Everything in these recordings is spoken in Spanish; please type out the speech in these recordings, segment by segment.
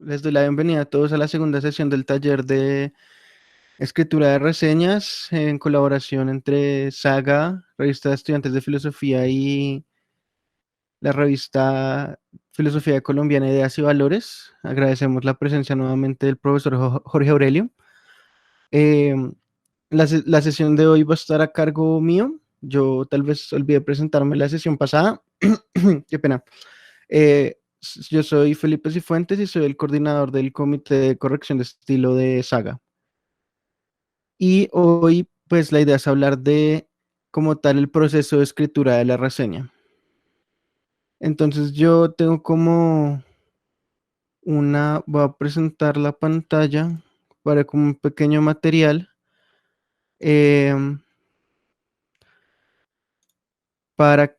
Les doy la bienvenida a todos a la segunda sesión del taller de escritura de reseñas en colaboración entre Saga, Revista de Estudiantes de Filosofía, y la revista Filosofía Colombiana, Ideas y Valores. Agradecemos la presencia nuevamente del profesor Jorge Aurelio. Eh, la sesión de hoy va a estar a cargo mío. Yo tal vez olvidé presentarme la sesión pasada. Qué pena. Yo soy Felipe Cifuentes y soy el coordinador del Comité de Corrección de Estilo de Saga. Y hoy, pues la idea es hablar de como tal el proceso de escritura de la reseña. Entonces yo tengo como voy a presentar la pantalla para como un pequeño material em, para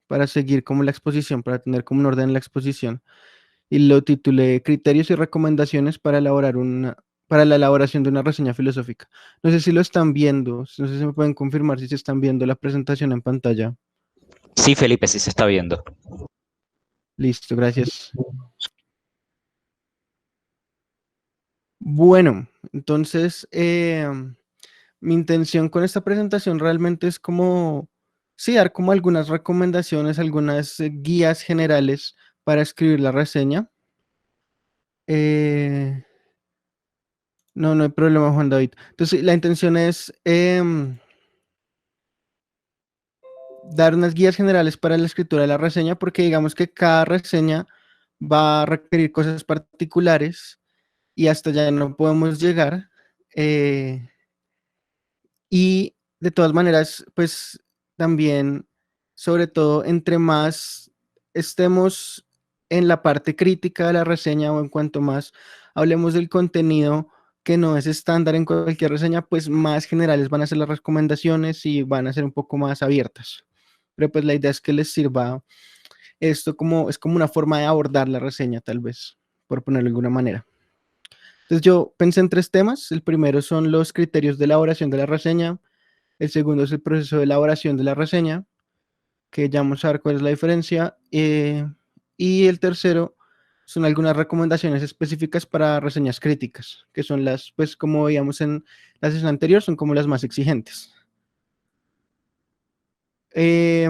para seguir como la exposición, para tener como un orden en la exposición. Y lo titulé Criterios y recomendaciones para la elaboración de una reseña filosófica. No sé si lo están viendo, no sé si me pueden confirmar si se están viendo la presentación en pantalla. Sí, Felipe, sí se está viendo. Listo, gracias. Bueno, entonces mi intención con esta presentación realmente es como, sí, dar como algunas recomendaciones, algunas guías generales para escribir la reseña. Eh, no hay problema, Juan David. Entonces, la intención es dar unas guías generales para la escritura de la reseña, porque digamos que cada reseña va a requerir cosas particulares y hasta allá no podemos llegar. eh, y de todas maneras, pues también, sobre todo, entre más estemos en la parte crítica de la reseña o en cuanto más hablemos del contenido que no es estándar en cualquier reseña, pues más generales van a ser las recomendaciones y van a ser un poco más abiertas. Pero pues la idea es que les sirva esto es como una forma de abordar la reseña, tal vez, por ponerlo de alguna manera. Entonces yo pensé en tres temas. El primero son los criterios de elaboración de la reseña. El segundo es el proceso de elaboración de la reseña, que ya vamos a ver cuál es la diferencia. Y el tercero son algunas recomendaciones específicas para reseñas críticas, que son las, pues como veíamos en la sesión anterior, son como las más exigentes. Eh,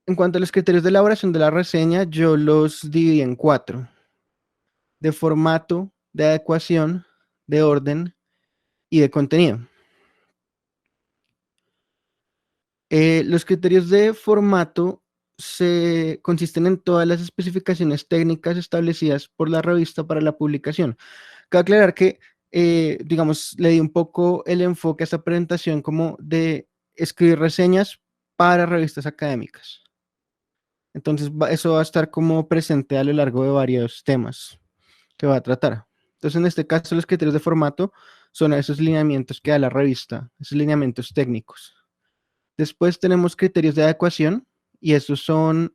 en cuanto a los criterios de elaboración de la reseña, yo los dividí en cuatro: de formato, de adecuación, de orden y de contenido. Los criterios de formato se consisten en todas las especificaciones técnicas establecidas por la revista para la publicación. Cabe aclarar que, digamos, le di un poco el enfoque a esta presentación como de escribir reseñas para revistas académicas. Entonces, eso va a estar como presente a lo largo de varios temas que va a tratar. Entonces, en este caso, los criterios de formato son esos lineamientos que da la revista, esos lineamientos técnicos. Después tenemos criterios de adecuación y estos son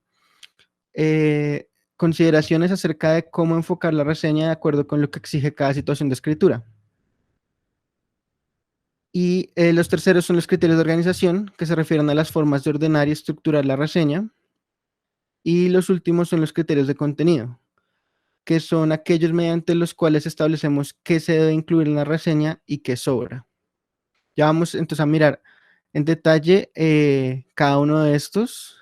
eh, consideraciones acerca de cómo enfocar la reseña de acuerdo con lo que exige cada situación de escritura. Y los terceros son los criterios de organización, que se refieren a las formas de ordenar y estructurar la reseña. Y los últimos son los criterios de contenido, que son aquellos mediante los cuales establecemos qué se debe incluir en la reseña y qué sobra. Ya vamos entonces a mirar en detalle cada uno de estos.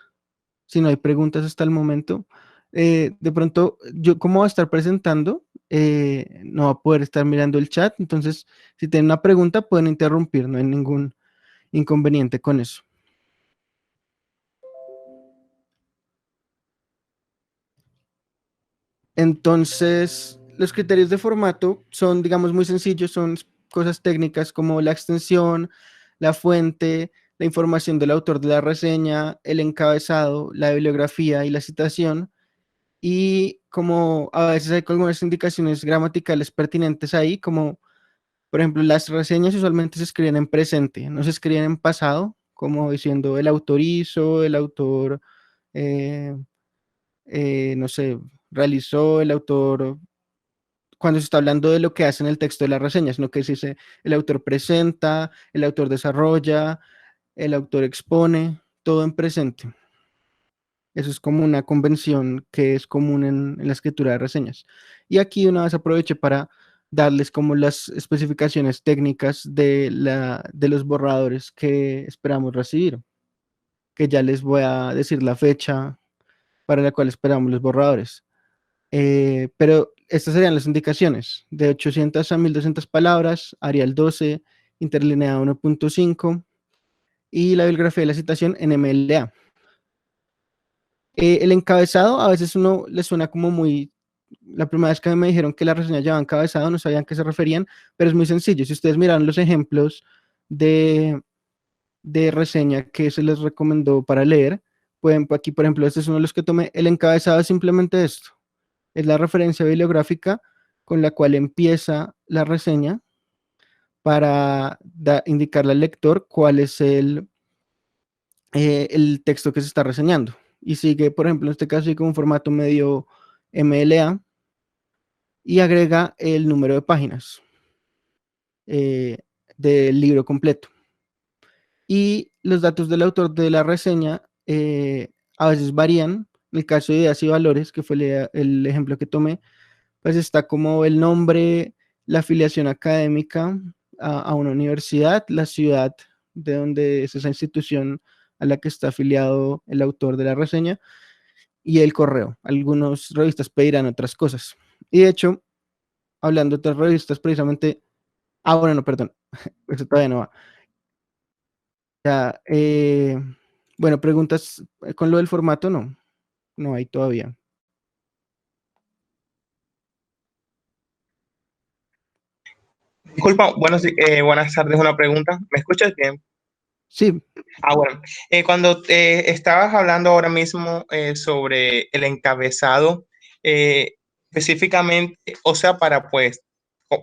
Si no hay preguntas hasta el momento, de pronto yo como voy a estar presentando, no va a poder estar mirando el chat, entonces si tienen una pregunta pueden interrumpir, no hay ningún inconveniente con eso. Entonces, los criterios de formato son, digamos, muy sencillos, son cosas técnicas como la extensión, la fuente, la información del autor de la reseña, el encabezado, la bibliografía y la citación. Y como a veces hay algunas indicaciones gramaticales pertinentes ahí, como por ejemplo las reseñas usualmente se escriben en presente, no se escriben en pasado, como diciendo el autor hizo, el autor, eh, no sé, realizó, el autor, cuando se está hablando de lo que hace en el texto de la reseña, sino que se dice el autor presenta, el autor desarrolla, el autor expone, todo en presente. Eso es como una convención que es común en la escritura de reseñas. Y aquí una vez aproveché para darles como las especificaciones técnicas de los borradores que esperamos recibir, que ya les voy a decir la fecha para la cual esperamos los borradores. Pero estas serían las indicaciones, de 800 a 1200 palabras, Arial 12, interlineada 1.5 y la bibliografía de la citación en MLA. El encabezado a veces uno le suena como muy... La primera vez que me dijeron que la reseña llevaba encabezado, no sabían a qué se referían, pero es muy sencillo. Si ustedes miran los ejemplos de, de reseña que se les recomendó para leer, pueden, aquí por ejemplo, este es uno de los que tomé, el encabezado es simplemente esto, es la referencia bibliográfica con la cual empieza la reseña para indicarle al lector cuál es el texto que se está reseñando. Y sigue, por ejemplo, en este caso, sigue con un formato medio MLA y agrega el número de páginas eh, del libro completo. Y los datos del autor de la reseña a veces varían. En el caso de ideas y valores, que fue el ejemplo que tomé, pues está como el nombre, la afiliación académica a una universidad, la ciudad de donde es esa institución a la que está afiliado el autor de la reseña y el correo. Algunas revistas pedirán otras cosas. Y de hecho, hablando de otras revistas, precisamente, bueno, no, perdón, eso todavía no va. Ya, bueno, preguntas con lo del formato, no, no hay todavía. Disculpa, buenas tardes, una pregunta. ¿Me escuchas bien? Sí, Bueno, cuando estabas hablando ahora mismo sobre el encabezado, eh, específicamente, o sea, para pues,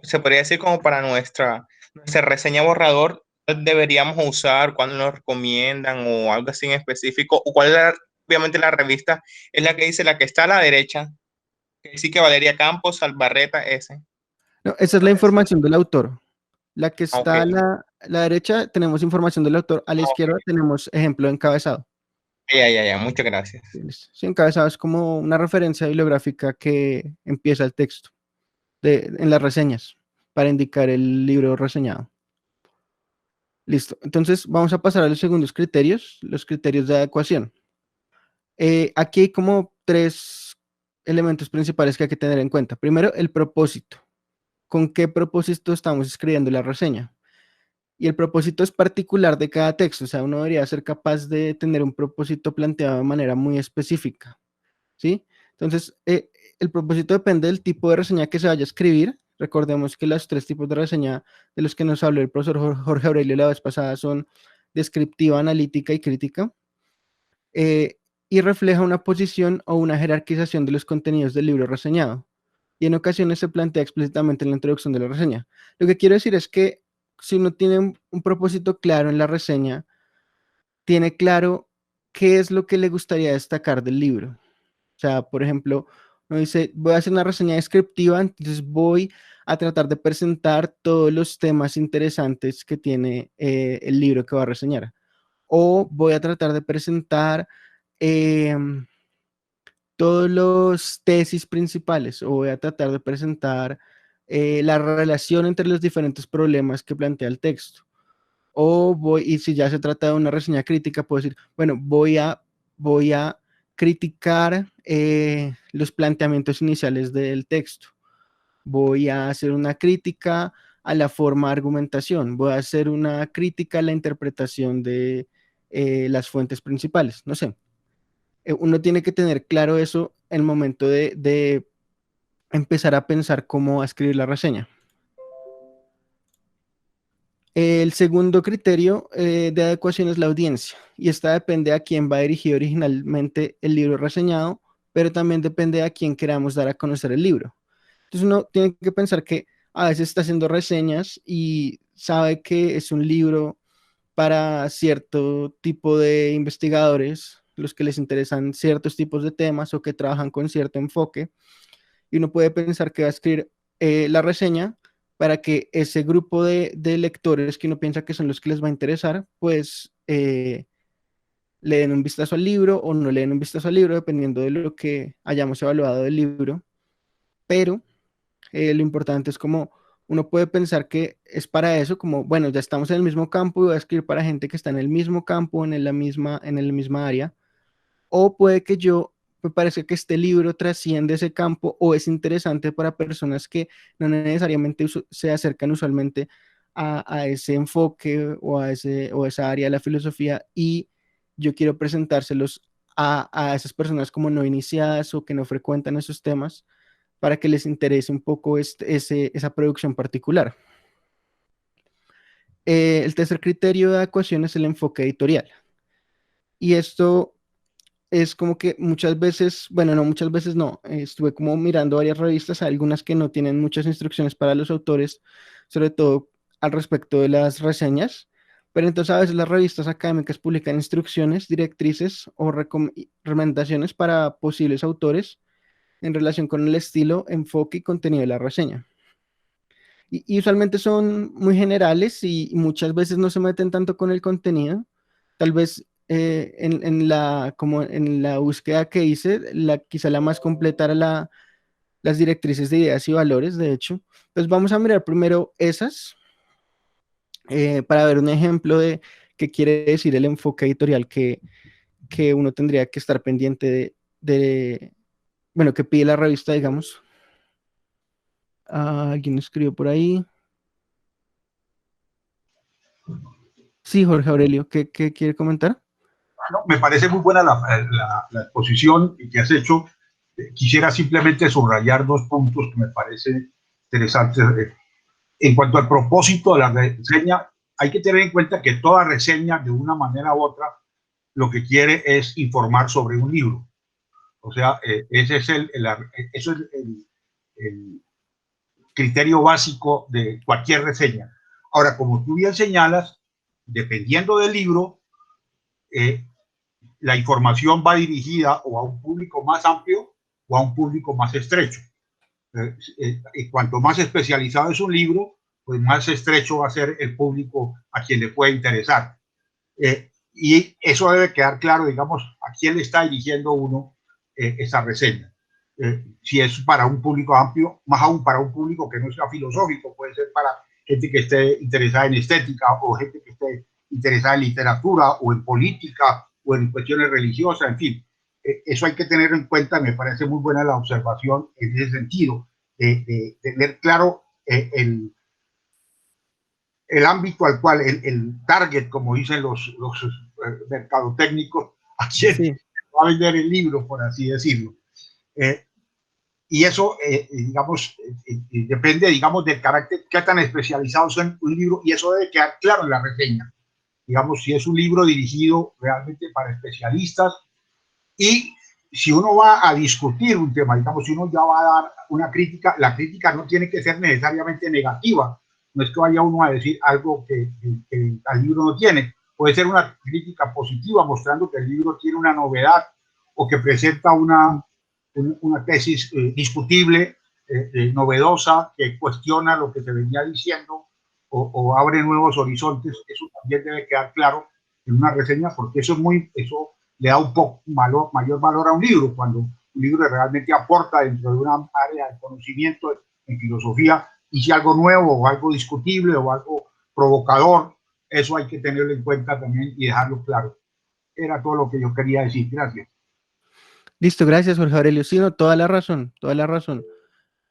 se podría decir como para nuestra reseña borrador, ¿cuál deberíamos usar? ¿Cuándo nos recomiendan? O algo así en específico. ¿O cuál es obviamente la revista? Es la que dice la que está a la derecha, que sí que Valeria Campos, Albarreta, ese. no, esa es la información del autor. La que Ok, está a la derecha tenemos información del autor, a la izquierda ok. tenemos ejemplo de encabezado. Ya, muchas gracias. Sí, encabezado es como una referencia bibliográfica que empieza el texto en las reseñas para indicar el libro reseñado. Listo. Entonces vamos a pasar a los segundos criterios, los criterios de adecuación. Aquí hay como tres elementos principales que hay que tener en cuenta. Primero, el propósito. ¿Con qué propósito estamos escribiendo la reseña? Y el propósito es particular de cada texto, o sea, uno debería ser capaz de tener un propósito planteado de manera muy específica, ¿sí? Entonces, el propósito depende del tipo de reseña que se vaya a escribir. Recordemos que los tres tipos de reseña de los que nos habló el profesor Jorge Aurelio la vez pasada son descriptiva, analítica y crítica, y refleja una posición o una jerarquización de los contenidos del libro reseñado. Y en ocasiones se plantea explícitamente en la introducción de la reseña. Lo que quiero decir es que si uno tiene un propósito claro en la reseña, tiene claro qué es lo que le gustaría destacar del libro. O sea, por ejemplo, uno dice, voy a hacer una reseña descriptiva, entonces voy a tratar de presentar todos los temas interesantes que tiene el libro que va a reseñar. O voy a tratar de presentar todos los tesis principales, o voy a tratar de presentar la relación entre los diferentes problemas que plantea el texto. Y si ya se trata de una reseña crítica, puedo decir, bueno, voy a criticar los planteamientos iniciales del texto. Voy a hacer una crítica a la forma de argumentación. Voy a hacer una crítica a la interpretación de las fuentes principales. No sé. Uno tiene que tener claro eso en el momento de empezar a pensar cómo va a escribir la reseña. El segundo criterio de adecuación es la audiencia, y esta depende a quién va dirigido originalmente el libro reseñado, pero también depende a quién queramos dar a conocer el libro. Entonces uno tiene que pensar que a veces está haciendo reseñas y sabe que es un libro para cierto tipo de investigadores, los que les interesan ciertos tipos de temas o que trabajan con cierto enfoque, y uno puede pensar que va a escribir la reseña para que ese grupo de lectores que uno piensa que son los que les va a interesar, pues le den un vistazo al libro o no le den un vistazo al libro, dependiendo de lo que hayamos evaluado del libro, pero lo importante es como uno puede pensar que es para eso, como, bueno, ya estamos en el mismo campo y voy a escribir para gente que está en el mismo campo, en la misma área, o puede que yo me parezca que este libro trasciende ese campo o es interesante para personas que no necesariamente se acercan usualmente a ese enfoque o o esa área de la filosofía y yo quiero presentárselos a esas personas como no iniciadas o que no frecuentan esos temas para que les interese un poco esa producción particular. El tercer criterio de adecuación es el enfoque editorial. Y esto es como que muchas veces, bueno, no muchas veces no, estuve como mirando varias revistas, hay algunas que no tienen muchas instrucciones para los autores, sobre todo al respecto de las reseñas, pero entonces a veces las revistas académicas publican instrucciones, directrices o recomendaciones para posibles autores en relación con el estilo, enfoque y contenido de la reseña. Y usualmente son muy generales y muchas veces no se meten tanto con el contenido. Tal vez como en la búsqueda que hice, quizá la más completa era las directrices de ideas y valores, de hecho. Entonces vamos a mirar primero esas para ver un ejemplo de qué quiere decir el enfoque editorial que uno tendría que estar pendiente bueno, que pide la revista, digamos. ¿Alguien escribió por ahí? Sí, Jorge Aurelio, ¿qué quiere comentar? No, me parece muy buena la exposición que has hecho. Quisiera simplemente subrayar dos puntos que me parecen interesantes. En cuanto al propósito de la reseña, hay que tener en cuenta que toda reseña, de una manera u otra, lo que quiere es informar sobre un libro. O sea, ese es eso es el criterio básico de cualquier reseña. Ahora, como tú bien señalas, dependiendo del libro, la información va dirigida o a un público más amplio o a un público más estrecho. Cuanto más especializado es un libro, pues más estrecho va a ser el público a quien le puede interesar. Y eso debe quedar claro, digamos, a quién le está dirigiendo uno esa reseña. Si es para un público amplio, más aún para un público que no sea filosófico, puede ser para gente que esté interesada en estética o gente que esté interesada en literatura o en política o en cuestiones religiosas, en fin. Eso hay que tener en cuenta, me parece muy buena la observación en ese sentido, de tener claro el ámbito al cual, el target, como dicen los mercadotécnicos, a quien sí va a vender el libro, por así decirlo. Y eso, digamos, depende, digamos, del carácter, qué tan especializado es un libro, y eso debe quedar claro en la reseña. Digamos, si es un libro dirigido realmente para especialistas, y si uno va a discutir un tema, digamos, si uno ya va a dar una crítica, la crítica no tiene que ser necesariamente negativa, no es que vaya uno a decir algo que el libro no tiene, puede ser una crítica positiva mostrando que el libro tiene una novedad o que presenta una tesis discutible, novedosa, que cuestiona lo que se venía diciendo o abre nuevos horizontes. Eso también debe quedar claro en una reseña, porque eso le da un poco mayor valor a un libro, cuando un libro realmente aporta dentro de una área de conocimiento en filosofía, y si algo nuevo o algo discutible o algo provocador, eso hay que tenerlo en cuenta también y dejarlo claro. Era todo lo que yo quería decir. Gracias. Listo, gracias, Jorge Aurelio. Sí, no, toda la razón, toda la razón.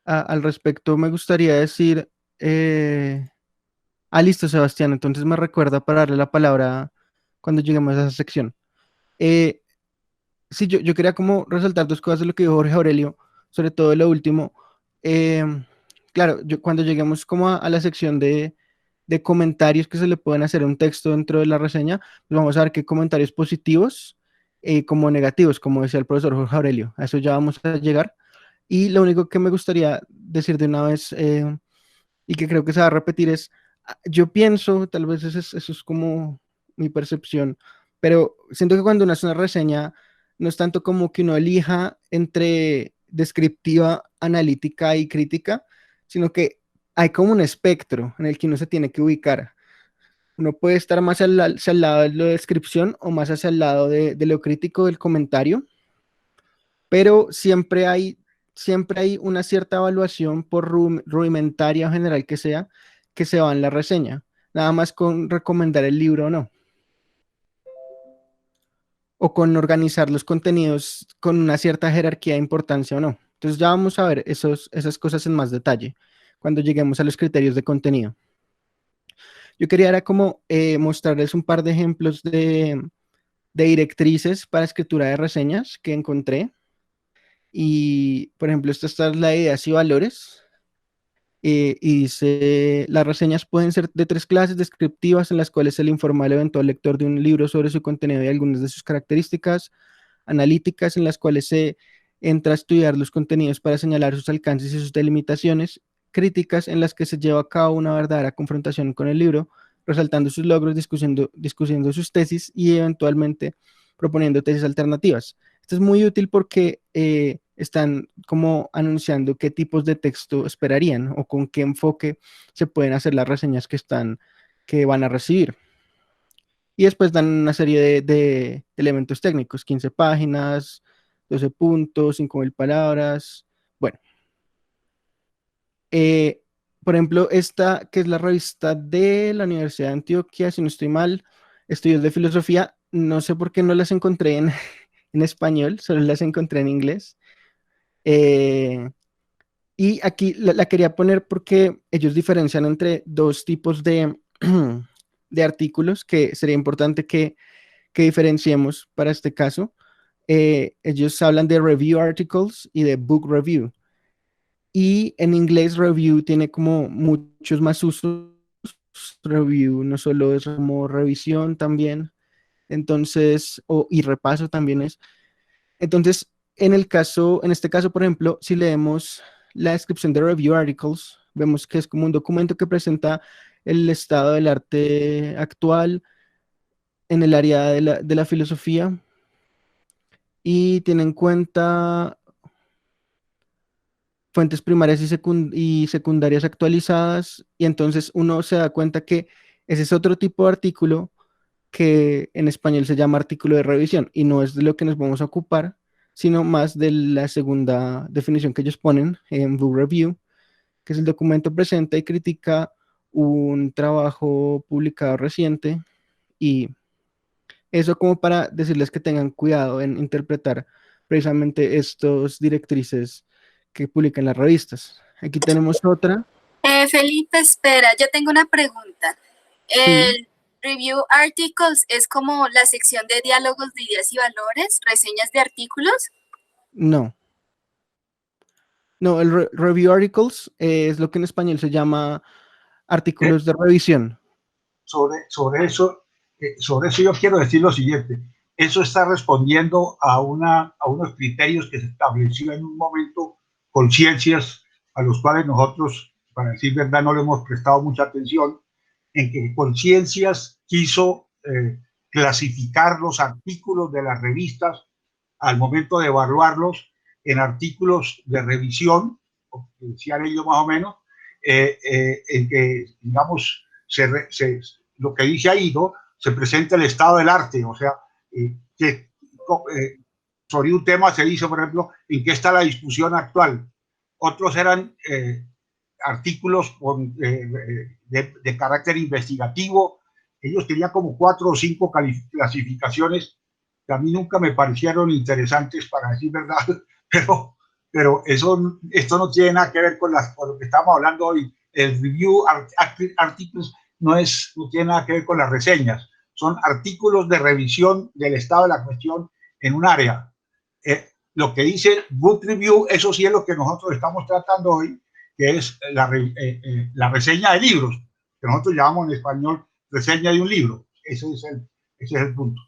Al respecto, me gustaría decir, listo, Sebastián, entonces me recuerda para darle la palabra cuando lleguemos a esa sección. Sí, yo quería como resaltar dos cosas de lo que dijo Jorge Aurelio, sobre todo lo último. Claro, cuando lleguemos como a la sección de comentarios que se le pueden hacer a un texto dentro de la reseña, pues vamos a ver qué comentarios positivos como negativos, como decía el profesor Jorge Aurelio. A eso ya vamos a llegar. Y lo único que me gustaría decir de una vez y que creo que se va a repetir es, yo pienso, tal vez eso es como mi percepción, pero siento que cuando uno hace una reseña, no es tanto como que uno elija entre descriptiva, analítica y crítica, sino que hay como un espectro en el que uno se tiene que ubicar. Uno puede estar más hacia el lado de la descripción o más hacia el lado de lo crítico del comentario, pero siempre hay una cierta evaluación por rudimentaria o general que sea, que se va en la reseña, nada más con recomendar el libro o no, o con organizar los contenidos con una cierta jerarquía de importancia o no. Entonces ya vamos a ver esas cosas en más detalle cuando lleguemos a los criterios de contenido. Yo quería era como mostrarles un par de ejemplos de directrices para escritura de reseñas que encontré. Y, por ejemplo, esta es la de ideas y valores. Y dice, las reseñas pueden ser de tres clases descriptivas en las cuales se le informa al eventual lector de un libro sobre su contenido y algunas de sus características, analíticas en las cuales se entra a estudiar los contenidos para señalar sus alcances y sus delimitaciones, críticas en las que se lleva a cabo una verdadera confrontación con el libro, resaltando sus logros, discutiendo sus tesis y eventualmente proponiendo tesis alternativas. Esto es muy útil porque están como anunciando qué tipos de texto esperarían o con qué enfoque se pueden hacer las reseñas que van a recibir. Y después dan una serie de elementos técnicos, 15 páginas, 12 puntos, 5.000 palabras. Bueno, eh, por ejemplo, esta que es la revista de la Universidad de Antioquia, si no estoy mal, estudios de filosofía, no sé por qué no las encontré en español, solo las encontré en inglés. Eh, y aquí la quería poner porque ellos diferencian entre dos tipos de artículos que sería importante que diferenciemos para este caso. Ellos hablan de review articles y de book review. Y en inglés review tiene como muchos más usos. Review no solo es como revisión también, entonces, y repaso también es. Entonces, en este caso, por ejemplo, si leemos la descripción de review articles, vemos que es como un documento que presenta el estado del arte actual en el área de la filosofía y tiene en cuenta fuentes primarias y secundarias actualizadas, y entonces uno se da cuenta que ese es otro tipo de artículo que en español se llama artículo de revisión, y no es de lo que nos vamos a ocupar, sino más de la segunda definición que ellos ponen en Book Review, que es el documento presenta y critica un trabajo publicado reciente, y eso como para decirles que tengan cuidado en interpretar precisamente estos directrices que publican las revistas. Aquí tenemos otra. Felipe, espera, yo tengo una pregunta. Sí, El Review Articles es como la sección de diálogos de ideas y valores, reseñas de artículos. no. No, el review articles es lo que en español se llama artículos de revisión. Sobre eso yo quiero decir lo siguiente. Eso está respondiendo a unos criterios que se estableció en un momento con ciencias a los cuales nosotros, para decir verdad, no le hemos prestado mucha atención, en que Conciencias quiso clasificar los artículos de las revistas al momento de evaluarlos en artículos de revisión, decían ellos más o menos, en que, digamos, lo que dice ahí, ¿no? Se presenta el estado del arte, o sea, que sobre un tema se dice, por ejemplo, en qué está la discusión actual. Otros eran artículos de carácter investigativo. Ellos tenían como 4 o 5 clasificaciones que a mí nunca me parecieron interesantes, para decir verdad, pero esto no tiene nada que ver con lo que estamos hablando hoy. El review articles no tiene nada que ver con las reseñas, son artículos de revisión del estado de la cuestión en un área. Lo que dice book review, eso sí es lo que nosotros estamos tratando hoy, que es la reseña de libros, que nosotros llamamos en español reseña de un libro. Ese es el punto.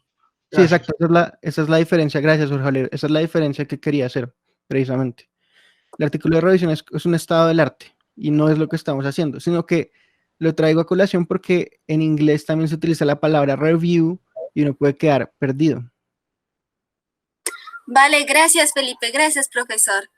Sí, exacto, esa es la diferencia. Gracias, Jorge Javier. Esa es la diferencia que quería hacer, precisamente. El artículo de revisión es un estado del arte y no es lo que estamos haciendo, sino que lo traigo a colación porque en inglés también se utiliza la palabra review y uno puede quedar perdido. Vale, gracias, Felipe. Gracias, profesor.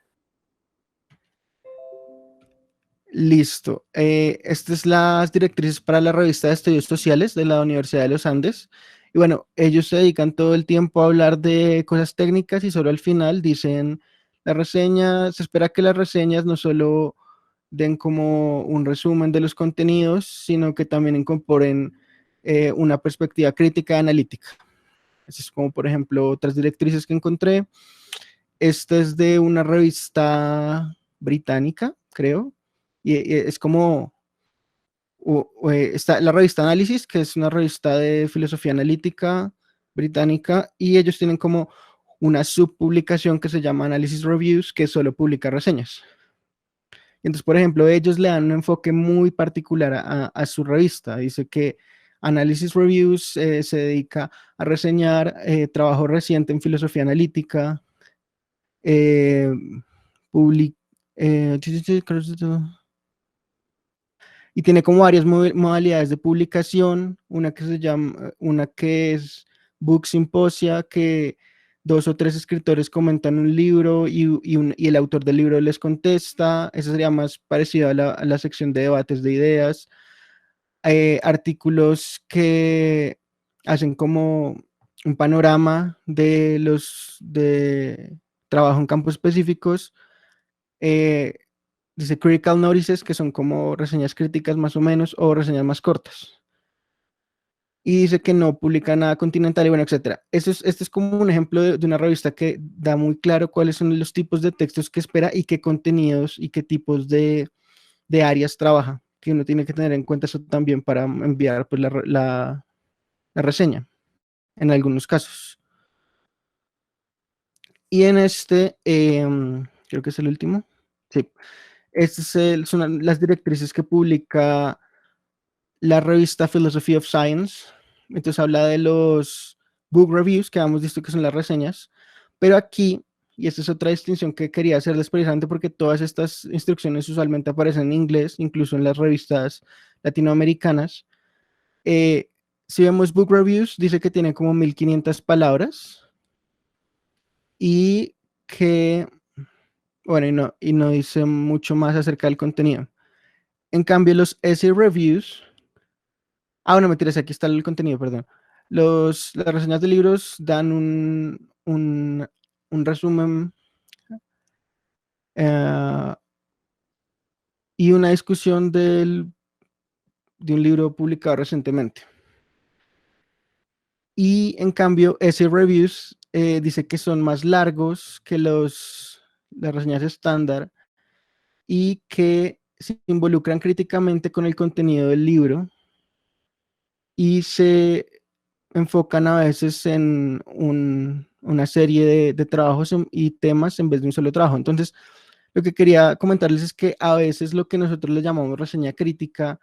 Listo. Estas son las directrices para la revista de estudios sociales de la Universidad de los Andes. Y bueno, ellos se dedican todo el tiempo a hablar de cosas técnicas y solo al final dicen la reseña, se espera que las reseñas no solo den como un resumen de los contenidos, sino que también incorporen una perspectiva crítica y analítica. Así es como, por ejemplo, otras directrices que encontré. Esta es de una revista británica, creo, y es como está la revista Análisis, que es una revista de filosofía analítica británica, y ellos tienen como una subpublicación que se llama Analysis Reviews, que solo publica reseñas. Entonces, por ejemplo, ellos le dan un enfoque muy particular a su revista. Dice que Analysis Reviews se dedica a reseñar trabajo reciente en filosofía analítica, public, y tiene como varias modalidades de publicación, una que es Book Symposia, que 2 o 3 escritores comentan un libro y el autor del libro les contesta. Eso sería más parecido a la sección de debates de ideas. Artículos que hacen como un panorama de trabajo en campos específicos. Dice critical notices, que son como reseñas críticas más o menos, o reseñas más cortas. Y dice que no publica nada continental y bueno, etcétera. Este es como un ejemplo de una revista que da muy claro cuáles son los tipos de textos que espera y qué contenidos y qué tipos de áreas trabaja, que uno tiene que tener en cuenta eso también para enviar pues, la reseña, en algunos casos. Y en creo que es el último. Sí. Estas son las directrices que publica la revista Philosophy of Science. Entonces habla de los book reviews, que hemos visto que son las reseñas, pero aquí, y esta es otra distinción que quería hacerles precisamente porque todas estas instrucciones usualmente aparecen en inglés, incluso en las revistas latinoamericanas. Si vemos book reviews, dice que tiene como 1500 palabras y que, bueno, y no dice mucho más acerca del contenido. En cambio, los essay reviews, no, mentiras, aquí está el contenido, perdón. Las reseñas de libros dan un resumen y una discusión de un libro publicado recientemente. Y en cambio, essay reviews dice que son más largos que las reseñas estándar y que se involucran críticamente con el contenido del libro y se enfocan a veces en una serie de trabajos y temas en vez de un solo trabajo. Entonces, lo que quería comentarles es que a veces lo que nosotros le llamamos reseña crítica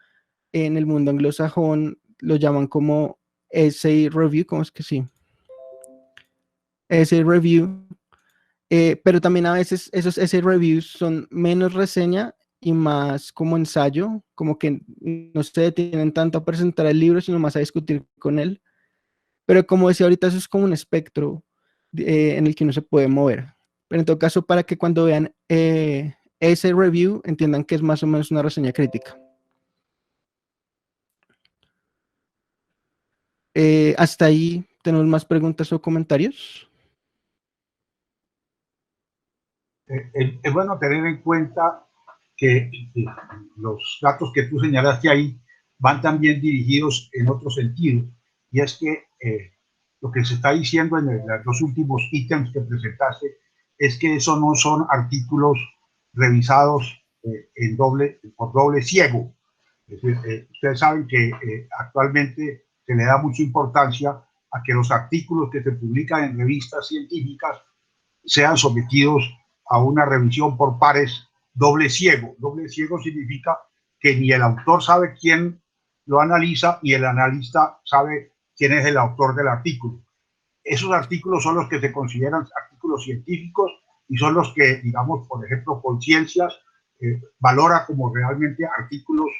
en el mundo anglosajón lo llaman como essay review, ¿cómo es que sí? Essay review, pero también a veces esos essay reviews son menos reseña y más como ensayo, como que no se detienen tanto a presentar el libro, sino más a discutir con él. Pero como decía ahorita, eso es como un espectro en el que uno se puede mover. Pero en todo caso, para que cuando vean ese review, entiendan que es más o menos una reseña crítica. Hasta ahí, ¿tenemos más preguntas o comentarios? Es bueno tener en cuenta que los datos que tú señalaste ahí van también dirigidos en otro sentido, y es que lo que se está diciendo en los 2 últimos ítems que presentaste es que eso no son artículos revisados por doble ciego. Es decir, ustedes saben que actualmente se le da mucha importancia a que los artículos que se publican en revistas científicas sean sometidos a una revisión por pares doble ciego. Doble ciego significa que ni el autor sabe quién lo analiza y el analista sabe quién es el autor del artículo. Esos artículos son los que se consideran artículos científicos y son los que, digamos, por ejemplo, Conciencias valora como realmente artículos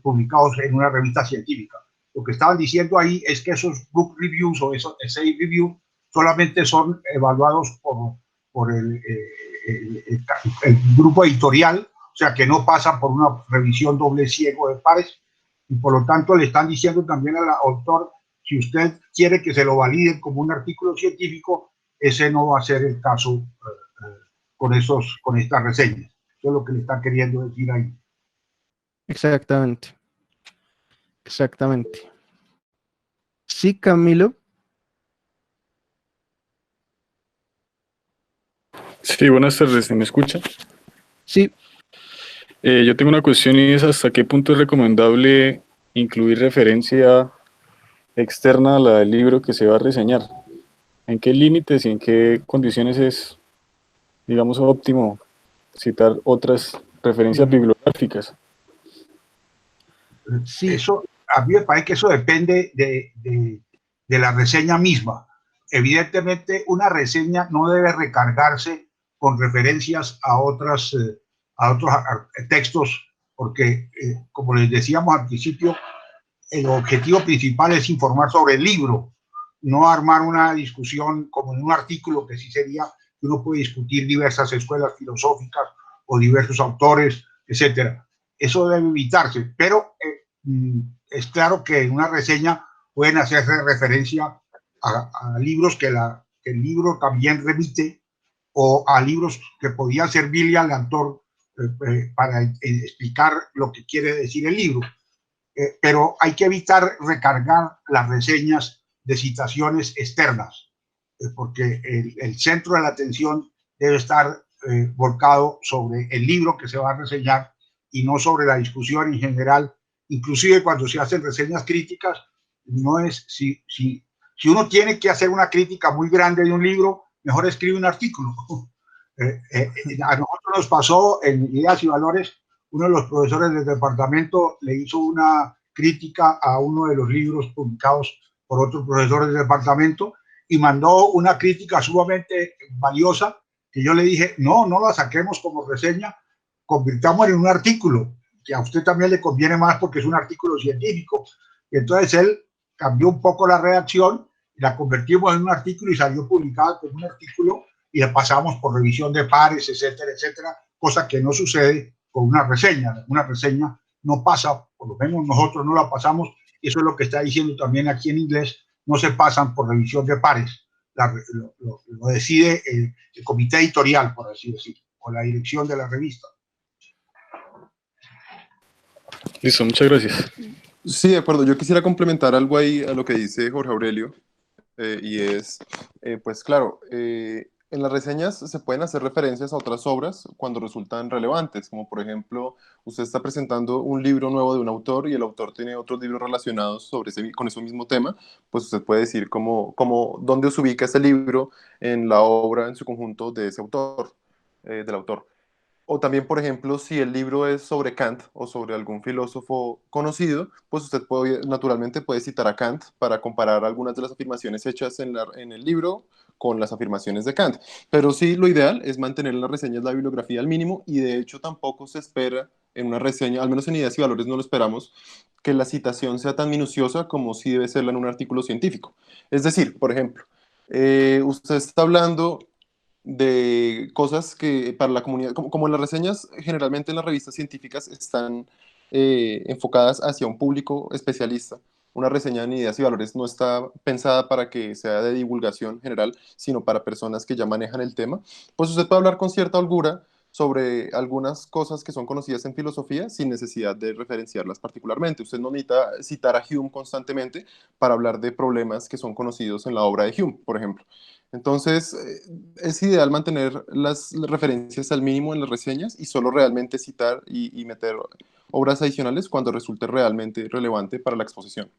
publicados en una revista científica. Lo que estaban diciendo ahí es que esos book reviews o esos essay reviews solamente son evaluados por el grupo editorial, o sea que no pasan por una revisión doble ciego de pares, y por lo tanto le están diciendo también al autor, si usted quiere que se lo validen como un artículo científico, ese no va a ser el caso con estas reseñas. Eso es lo que le está queriendo decir ahí. Exactamente. Exactamente. Sí, Camilo. Sí, buenas tardes, ¿se me escucha? Sí, Yo tengo una cuestión y es hasta qué punto es recomendable incluir referencia externa a la del libro que se va a reseñar. ¿En qué límites y en qué condiciones es, digamos, óptimo citar otras referencias bibliográficas? sí, Eso, a mí me parece que eso depende de la reseña misma. Evidentemente, una reseña no debe recargarse con referencias a otros textos, porque, como les decíamos al principio, el objetivo principal es informar sobre el libro, no armar una discusión como en un artículo, que sí sería que uno puede discutir diversas escuelas filosóficas o diversos autores, etcétera. Eso debe evitarse, pero es claro que en una reseña pueden hacerse referencia a libros que el libro también remite, o a libros que podían servirle al autor para explicar lo que quiere decir el libro. Pero hay que evitar recargar las reseñas de citaciones externas, porque el centro de la atención debe estar volcado sobre el libro que se va a reseñar y no sobre la discusión en general. Inclusive cuando se hacen reseñas críticas, no es si uno tiene que hacer una crítica muy grande de un libro, mejor escribe un artículo. A nosotros nos pasó en Ideas y Valores. Uno de los profesores del departamento le hizo una crítica a uno de los libros publicados por otros profesores del departamento y mandó una crítica sumamente valiosa, que yo le dije, no la saquemos como reseña, convirtámosla en un artículo, que a usted también le conviene más porque es un artículo científico. Y entonces él cambió un poco la redacción, la convertimos en un artículo y salió publicada como un artículo, y la pasamos por revisión de pares, etcétera, etcétera, cosa que no sucede con una reseña. Una reseña no pasa, por lo menos nosotros no la pasamos, y eso es lo que está diciendo también aquí en inglés, no se pasan por revisión de pares. Lo decide el comité editorial, por así decirlo, o la dirección de la revista. Listo, muchas gracias. Sí, de acuerdo. Yo quisiera complementar algo ahí a lo que dice Jorge Aurelio, y es, pues claro, en las reseñas se pueden hacer referencias a otras obras cuando resultan relevantes, como por ejemplo, usted está presentando un libro nuevo de un autor y el autor tiene otros libros relacionados con ese mismo tema, pues usted puede decir dónde se ubica ese libro en la obra en su conjunto de ese autor, del autor. O también, por ejemplo, si el libro es sobre Kant o sobre algún filósofo conocido, pues usted naturalmente puede citar a Kant para comparar algunas de las afirmaciones hechas en el libro con las afirmaciones de Kant. Pero sí, lo ideal es mantener en las reseñas la bibliografía al mínimo, y de hecho tampoco se espera en una reseña, al menos en Ideas y Valores no lo esperamos, que la citación sea tan minuciosa como sí debe serla en un artículo científico. Es decir, por ejemplo, usted está hablando de cosas que para la comunidad, como las reseñas generalmente en las revistas científicas están enfocadas hacia un público especialista. Una reseña en Ideas y Valores no está pensada para que sea de divulgación general, sino para personas que ya manejan el tema. Pues usted puede hablar con cierta holgura sobre algunas cosas que son conocidas en filosofía sin necesidad de referenciarlas particularmente. Usted no necesita citar a Hume constantemente para hablar de problemas que son conocidos en la obra de Hume, por ejemplo. Entonces, es ideal mantener las referencias al mínimo en las reseñas y solo realmente citar y meter obras adicionales cuando resulte realmente relevante para la exposición.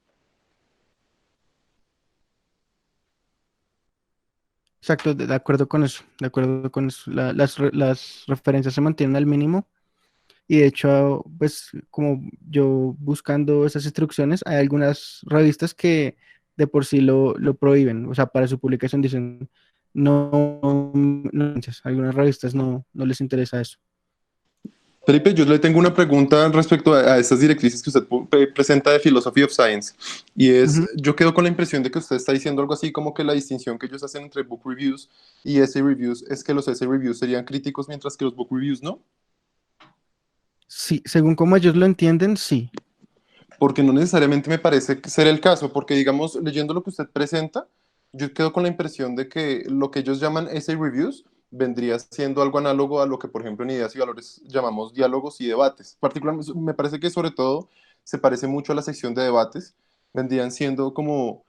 exacto, de acuerdo con eso, de acuerdo con eso. Las referencias se mantienen al mínimo y de hecho, pues como yo buscando esas instrucciones, hay algunas revistas que de por sí lo prohíben, o sea, para su publicación dicen, no, algunas revistas no les interesa eso. Felipe, yo le tengo una pregunta respecto a estas directrices que usted presenta de Philosophy of Science, y es, Ujú. yo quedo con la impresión de que usted está diciendo algo así como que la distinción que ellos hacen entre book reviews y essay reviews es que los essay reviews serían críticos mientras que los book reviews no. Sí, según como ellos lo entienden, sí. Porque no necesariamente me parece ser el caso, porque digamos, leyendo lo que usted presenta, yo quedo con la impresión de que lo que ellos llaman essay reviews vendría siendo algo análogo a lo que, por ejemplo, en Ideas y Valores llamamos diálogos y debates. Particularmente, me parece que sobre todo se parece mucho a la sección de debates, vendrían siendo como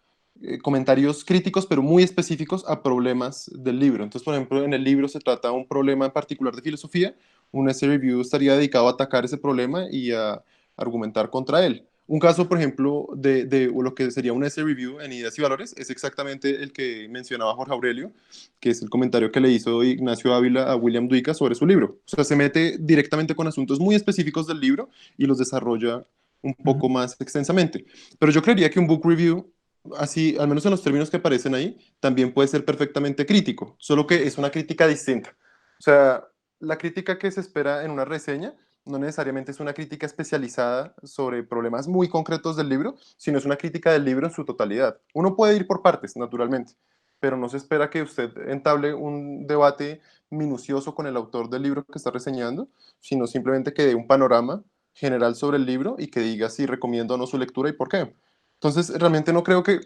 comentarios críticos, pero muy específicos a problemas del libro. Entonces, por ejemplo, en el libro se trata de un problema en particular de filosofía, un essay review estaría dedicado a atacar ese problema y a argumentar contra él. Un caso, por ejemplo, de lo que sería un essay review en Ideas y Valores es exactamente el que mencionaba Jorge Aurelio, que es el comentario que le hizo Ignacio Ávila a William Duica sobre su libro. O sea, se mete directamente con asuntos muy específicos del libro y los desarrolla un poco más extensamente. Pero yo creería que un book review, así, al menos en los términos que aparecen ahí, también puede ser perfectamente crítico, solo que es una crítica distinta. O sea, la crítica que se espera en una reseña no necesariamente es una crítica especializada sobre problemas muy concretos del libro, sino es una crítica del libro en su totalidad. Uno puede ir por partes, naturalmente, pero no se espera que usted entable un debate minucioso con el autor del libro que está reseñando, sino simplemente que dé un panorama general sobre el libro y que diga si recomiendo o no su lectura y por qué. Entonces, realmente no creo que,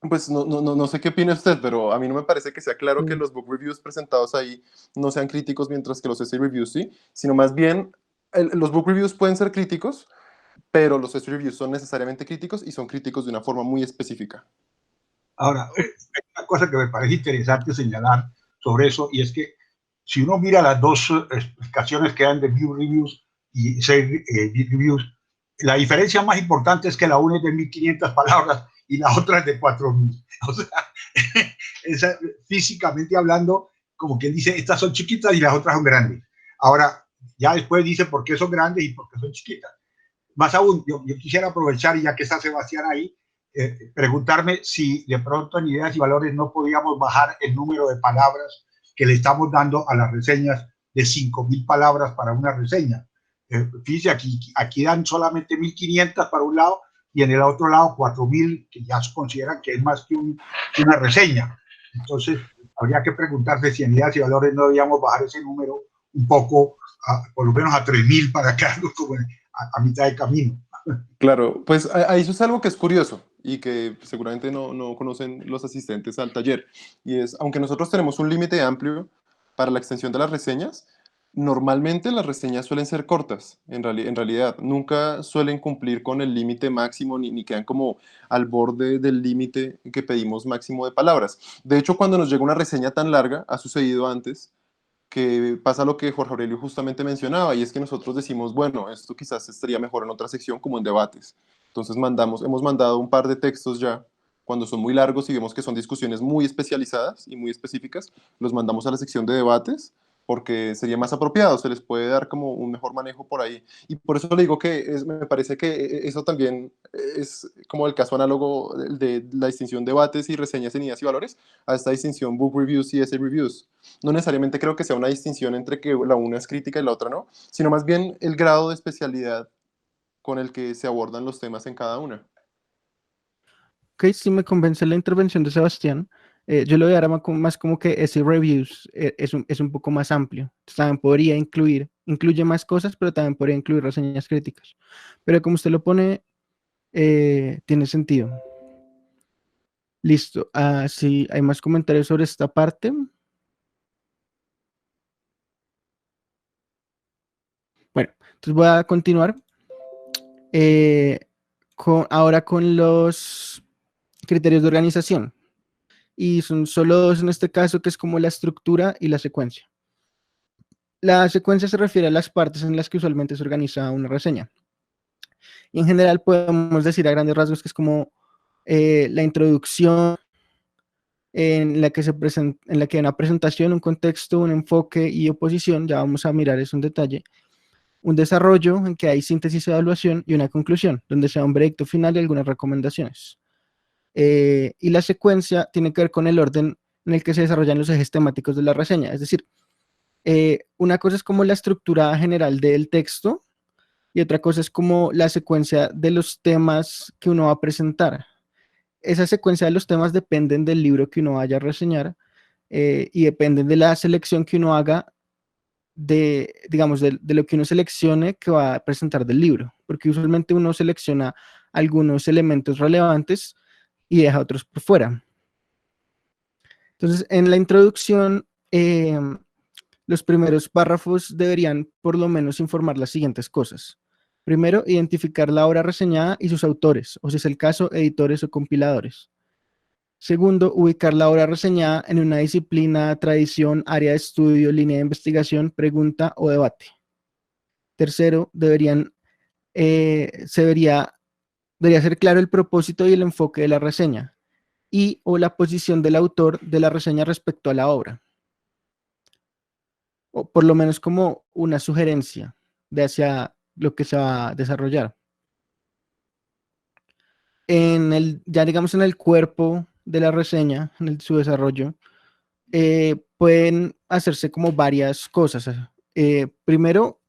pues no sé qué opina usted, pero a mí no me parece que sea claro que Sí. los book reviews presentados ahí no sean críticos, mientras que los essay reviews sí, sino más bien los book reviews pueden ser críticos, pero los essay reviews son necesariamente críticos y son críticos de una forma muy específica. Ahora, hay una cosa que me parece interesante señalar sobre eso, y es que si uno mira las dos explicaciones que dan de view reviews y reviews, la diferencia más importante es que la una es de 1500 palabras y la otra es de 4000. O sea, esa, físicamente hablando, como quien dice, estas son chiquitas y las otras son grandes. Ahora, ya después dice por qué son grandes y por qué son chiquitas. Más aún, yo quisiera aprovechar, y ya que está Sebastián ahí, preguntarme si de pronto en Ideas y Valores no podíamos bajar el número de palabras que le estamos dando a las reseñas de 5000 palabras para una reseña. Fíjese, aquí dan solamente 1500 para un lado y en el otro lado 4000, que ya se consideran que es más que una reseña. Entonces, habría que preguntarse si en Ideas y Valores no debíamos bajar ese número un poco, por lo menos a 3000 para quedarnos como a mitad de camino. Claro, pues ahí eso es algo que es curioso y que seguramente no conocen los asistentes al taller. Y es, aunque nosotros tenemos un límite amplio para la extensión de las reseñas, normalmente las reseñas suelen ser cortas, en realidad. Nunca suelen cumplir con el límite máximo ni quedan como al borde del límite que pedimos máximo de palabras. De hecho, cuando nos llega una reseña tan larga, ha sucedido antes, que pasa lo que Jorge Aurelio justamente mencionaba, y es que nosotros decimos, bueno, esto quizás estaría mejor en otra sección como en debates. Entonces hemos mandado un par de textos ya, cuando son muy largos y vemos que son discusiones muy especializadas y muy específicas, los mandamos a la sección de debates, porque sería más apropiado, se les puede dar como un mejor manejo por ahí. Y por eso le digo que me parece que eso también es como el caso análogo de la distinción debates y reseñas en Ideas y Valores, a esta distinción book reviews y essay reviews. No necesariamente creo que sea una distinción entre que la una es crítica y la otra no, sino más bien el grado de especialidad con el que se abordan los temas en cada una. Ok, sí me convence la intervención de Sebastián. Yo lo veo más como que ese reviews es un poco más amplio. Entonces, también podría incluye más cosas, pero también podría incluir reseñas críticas. Pero como usted lo pone, tiene sentido. Listo. Sí, hay más comentarios sobre esta parte. Bueno, entonces voy a continuar ahora con los criterios de organización. Y son solo dos en este caso, que es como la estructura y la secuencia. La secuencia se refiere a las partes en las que usualmente se organiza una reseña. Y en general podemos decir a grandes rasgos que es como la introducción, en la que hay una presentación, un contexto, un enfoque y oposición. Ya vamos a mirar eso en detalle. Un desarrollo en que hay síntesis, evaluación y una conclusión, donde se da un veredicto final y algunas recomendaciones. Y la secuencia tiene que ver con el orden en el que se desarrollan los ejes temáticos de la reseña. Es decir, una cosa es como la estructura general del texto y otra cosa es como la secuencia de los temas que uno va a presentar. Esa secuencia de los temas dependen del libro que uno vaya a reseñar y dependen de la selección que uno haga digamos, de lo que uno seleccione que va a presentar del libro, porque usualmente uno selecciona algunos elementos relevantes y deja otros por fuera. Entonces, en la introducción, los primeros párrafos deberían por lo menos informar las siguientes cosas. Primero, identificar la obra reseñada y sus autores, o si es el caso, editores o compiladores. Segundo, ubicar la obra reseñada en una disciplina, tradición, área de estudio, línea de investigación, pregunta o debate. Tercero, debería ser claro el propósito y el enfoque de la reseña y o la posición del autor de la reseña respecto a la obra. O por lo menos como una sugerencia de hacia lo que se va a desarrollar. Ya digamos en el cuerpo de la reseña, su desarrollo, pueden hacerse como varias cosas. Primero,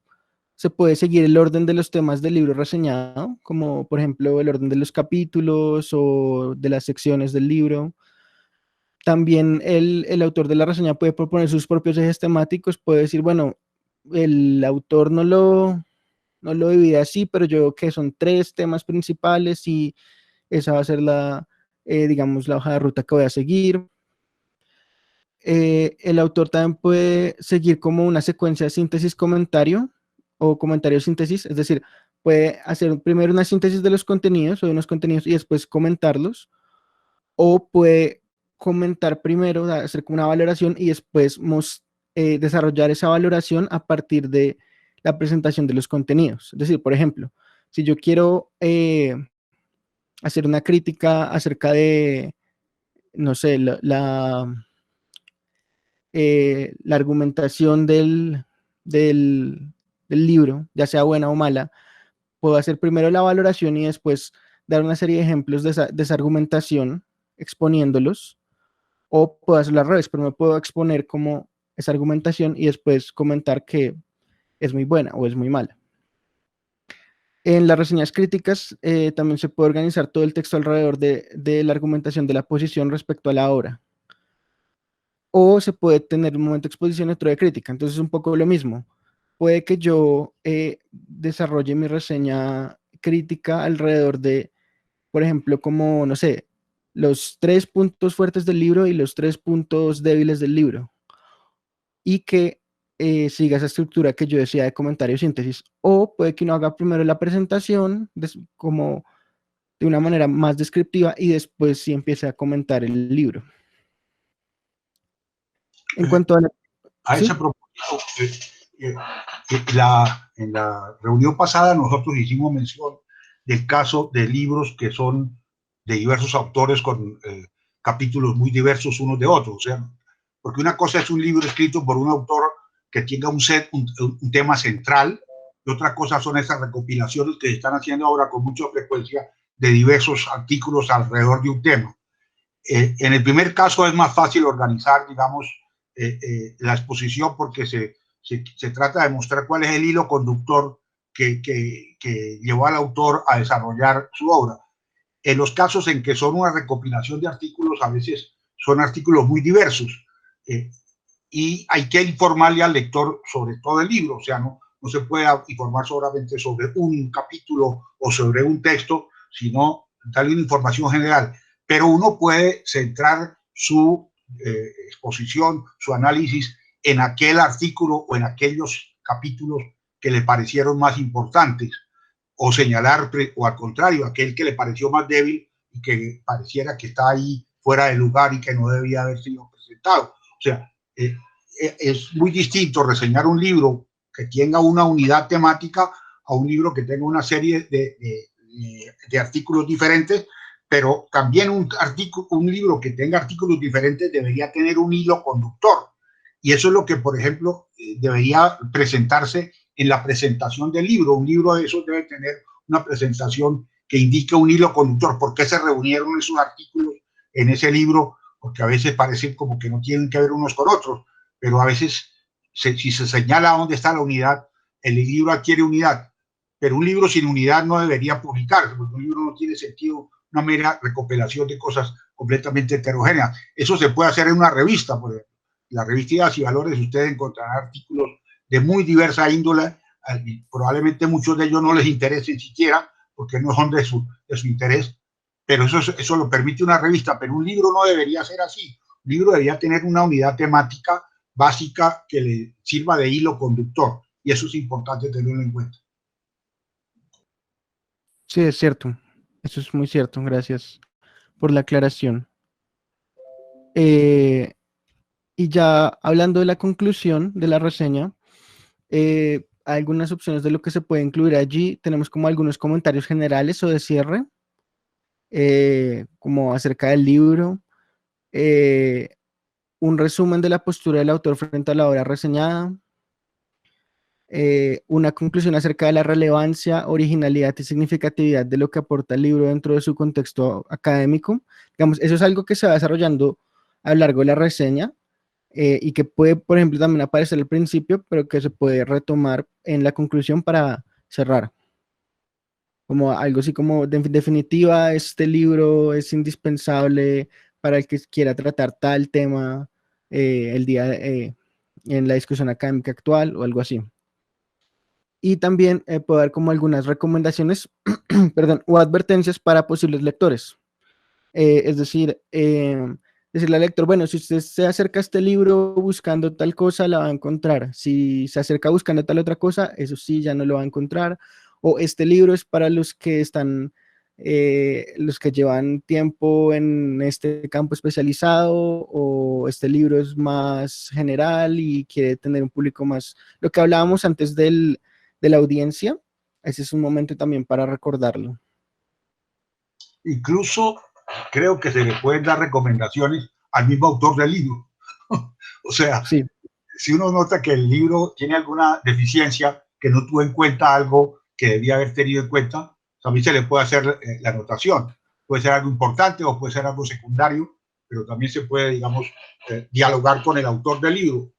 se puede seguir el orden de los temas del libro reseñado, como por ejemplo el orden de los capítulos o de las secciones del libro. También el autor de la reseña puede proponer sus propios ejes temáticos, puede decir, bueno, el autor no lo divide así, pero yo creo que son 3 temas principales y esa va a ser digamos, la hoja de ruta que voy a seguir. El autor también puede seguir como una secuencia de síntesis-comentario o comentario-síntesis, es decir, puede hacer primero una síntesis de los contenidos o de unos contenidos y después comentarlos, o puede comentar primero, hacer como una valoración y después desarrollar esa valoración a partir de la presentación de los contenidos. Es decir, por ejemplo, si yo quiero hacer una crítica acerca de, no sé, la argumentación del libro, ya sea buena o mala, puedo hacer primero la valoración y después dar una serie de ejemplos de esa argumentación, exponiéndolos, o puedo hacerlo al revés, pero me puedo exponer como esa argumentación y después comentar que es muy buena o es muy mala. En las reseñas críticas también se puede organizar todo el texto alrededor de la argumentación de la posición respecto a la obra. O se puede tener un momento de exposición y otro de crítica. Entonces es un poco lo mismo. Puede que yo desarrolle mi reseña crítica alrededor de, por ejemplo, como, no sé, los 3 puntos fuertes del libro y los 3 puntos débiles del libro. Y que siga esa estructura que yo decía de comentario síntesis. O puede que uno haga primero la presentación como de una manera más descriptiva y después sí empiece a comentar el libro. En cuanto a ¿sí? ese propósito, en la reunión pasada nosotros hicimos mención del caso de libros que son de diversos autores con capítulos muy diversos unos de otros. O sea, porque una cosa es un libro escrito por un autor que tenga un tema central, y otra cosa son esas recopilaciones que se están haciendo ahora con mucha frecuencia de diversos artículos alrededor de un tema. En el primer caso es más fácil organizar, digamos, la exposición porque se trata de mostrar cuál es el hilo conductor que llevó al autor a desarrollar su obra. En los casos en que son una recopilación de artículos, a veces son artículos muy diversos y hay que informarle al lector sobre todo el libro, o sea, no se puede informar solamente sobre un capítulo o sobre un texto, sino darle una información general. Pero uno puede centrar su exposición, su análisis en aquel artículo o en aquellos capítulos que le parecieron más importantes, o señalar, o al contrario, aquel que le pareció más débil y que pareciera que está ahí fuera de lugar y que no debía haber sido presentado. O sea, es muy distinto reseñar un libro que tenga una unidad temática a un libro que tenga una serie de artículos diferentes, pero también un libro que tenga artículos diferentes debería tener un hilo conductor. Y eso es lo que, por ejemplo, debería presentarse en la presentación del libro. Un libro de esos debe tener una presentación que indique un hilo conductor. ¿Por qué se reunieron esos artículos en ese libro? Porque a veces parecen como que no tienen que ver unos con otros, pero a veces si se señala dónde está la unidad, el libro adquiere unidad. Pero un libro sin unidad no debería publicarse, porque un libro no tiene sentido, una mera recopilación de cosas completamente heterogéneas. Eso se puede hacer en una revista, por ejemplo. En la revista Ideas y Valores usted encontrará artículos de muy diversa índole, y probablemente muchos de ellos no les interesen siquiera, porque no son de su interés, pero eso lo permite una revista, pero un libro no debería ser así. Un libro debería tener una unidad temática básica que le sirva de hilo conductor, y eso es importante tenerlo en cuenta. Sí, es cierto. Eso es muy cierto. Gracias por la aclaración. Y ya hablando de la conclusión de la reseña, hay algunas opciones de lo que se puede incluir allí. Tenemos como algunos comentarios generales o de cierre, como acerca del libro, un resumen de la postura del autor frente a la obra reseñada, una conclusión acerca de la relevancia, originalidad y significatividad de lo que aporta el libro dentro de su contexto académico. Digamos, eso es algo que se va desarrollando a lo largo de la reseña, y que puede, por ejemplo, también aparecer al principio, pero que se puede retomar en la conclusión para cerrar. Como algo así como, de definitiva, este libro es indispensable para el que quiera tratar tal tema en la discusión académica actual o algo así. Y también puedo dar como algunas recomendaciones, perdón, o advertencias para posibles lectores. Es decir, decirle al lector, bueno, si usted se acerca a este libro buscando tal cosa, la va a encontrar. Si se acerca buscando tal otra cosa, eso sí, ya no lo va a encontrar. O este libro es para los que están, los que llevan tiempo en este campo especializado, o este libro es más general y quiere tener un público más, lo que hablábamos antes de la audiencia. Ese es un momento también para recordarlo. Incluso creo que se le pueden dar recomendaciones al mismo autor del libro. O sea, Sí, si uno nota que el libro tiene alguna deficiencia, que no tuvo en cuenta algo que debía haber tenido en cuenta, también se le puede hacer la anotación. Puede ser algo importante o puede ser algo secundario, pero también se puede, digamos, dialogar con el autor del libro,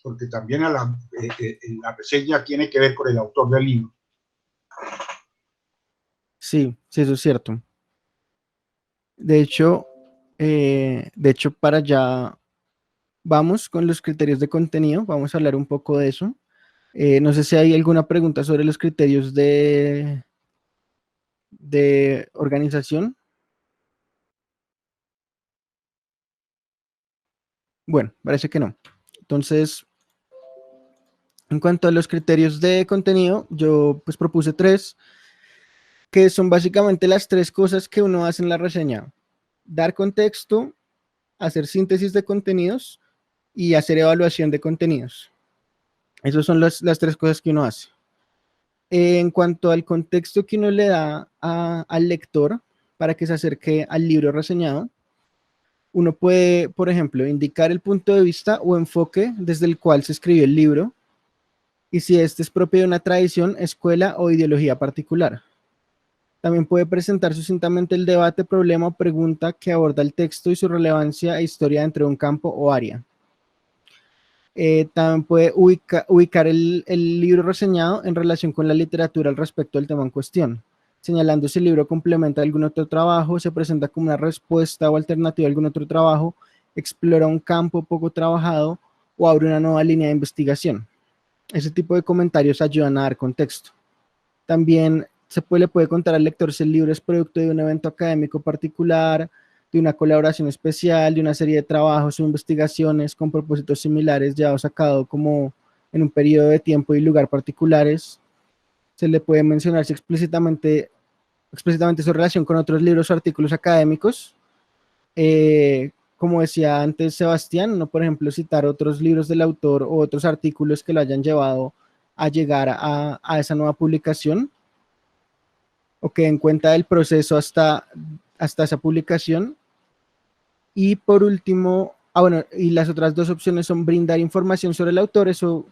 porque también la reseña tiene que ver con el autor del libro. sí, sí, eso es cierto. De hecho, para allá vamos con los criterios de contenido. Vamos a hablar un poco de eso. No sé si hay alguna pregunta sobre los criterios de organización. Bueno, parece que no. Entonces, en cuanto a los criterios de contenido, yo pues propuse 3, que son básicamente las 3 cosas que uno hace en la reseña: dar contexto, hacer síntesis de contenidos y hacer evaluación de contenidos. Esas son las 3 cosas que uno hace. En cuanto al contexto que uno le da al lector para que se acerque al libro reseñado, uno puede, por ejemplo, indicar el punto de vista o enfoque desde el cual se escribió el libro, y si este es propio de una tradición, escuela o ideología particular. También puede presentar sucintamente el debate, problema o pregunta que aborda el texto y su relevancia e historia dentro de un campo o área. También puede ubicar el libro reseñado en relación con la literatura al respecto del tema en cuestión, señalando si el libro complementa algún otro trabajo, se presenta como una respuesta o alternativa a algún otro trabajo, explora un campo poco trabajado o abre una nueva línea de investigación. Ese tipo de comentarios ayudan a dar contexto. También le puede contar al lector si el libro es producto de un evento académico particular, de una colaboración especial, de una serie de trabajos o investigaciones con propósitos similares llevados a cabo como en un periodo de tiempo y lugar particulares. Se le puede mencionar si explícitamente su relación con otros libros o artículos académicos. Como decía antes Sebastián, no, por ejemplo, citar otros libros del autor o otros artículos que lo hayan llevado a llegar a esa nueva publicación, o que den cuenta del proceso hasta esa publicación. Y por último, bueno, y las otras 2 opciones son brindar información sobre el autor, eso,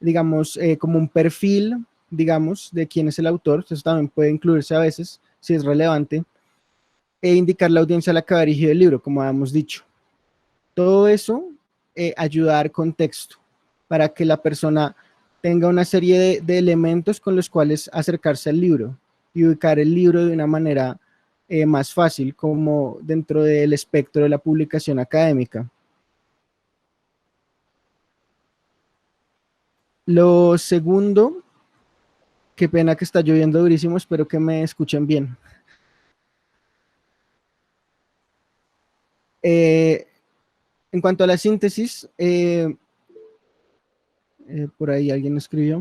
digamos, como un perfil, digamos, de quién es el autor. Eso también puede incluirse a veces, si es relevante, e indicar la audiencia a la que va dirigido el libro, como habíamos dicho. Todo eso ayuda a dar contexto para que la persona tenga una serie de elementos con los cuales acercarse al libro y ubicar el libro de una manera más fácil, como dentro del espectro de la publicación académica. Lo segundo, qué pena que está lloviendo durísimo, espero que me escuchen bien. En cuanto a la síntesis, por ahí alguien escribió.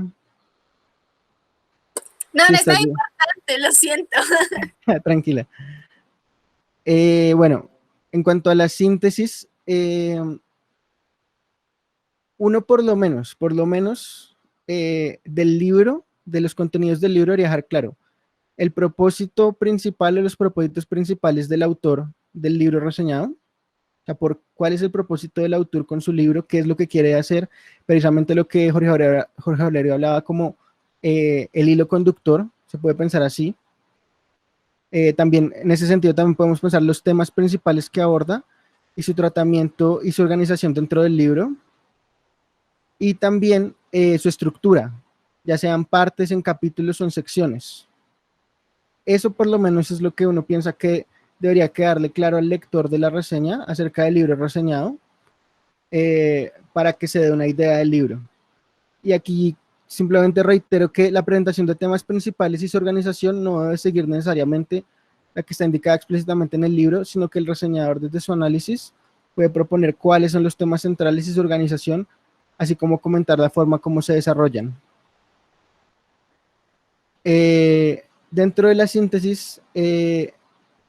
No, Sí, no está está bien. importante, lo siento. Tranquila. Bueno, en cuanto a la síntesis, uno por lo menos del libro, de los contenidos del libro, debería dejar claro el propósito principal o los propósitos principales del autor del libro reseñado. O sea, cuál es el propósito del autor con su libro, qué es lo que quiere hacer, precisamente lo que Jorge Valerio hablaba como el hilo conductor, se puede pensar así. También en ese sentido también podemos pensar los temas principales que aborda y su tratamiento y su organización dentro del libro, y también su estructura, ya sean partes, en capítulos o en secciones. Eso por lo menos es lo que uno piensa que debería quedarle claro al lector de la reseña acerca del libro reseñado, para que se dé una idea del libro. Y aquí simplemente reitero que la presentación de temas principales y su organización no debe seguir necesariamente la que está indicada explícitamente en el libro, sino que el reseñador desde su análisis puede proponer cuáles son los temas centrales y su organización, así como comentar la forma como se desarrollan. Dentro de la síntesis,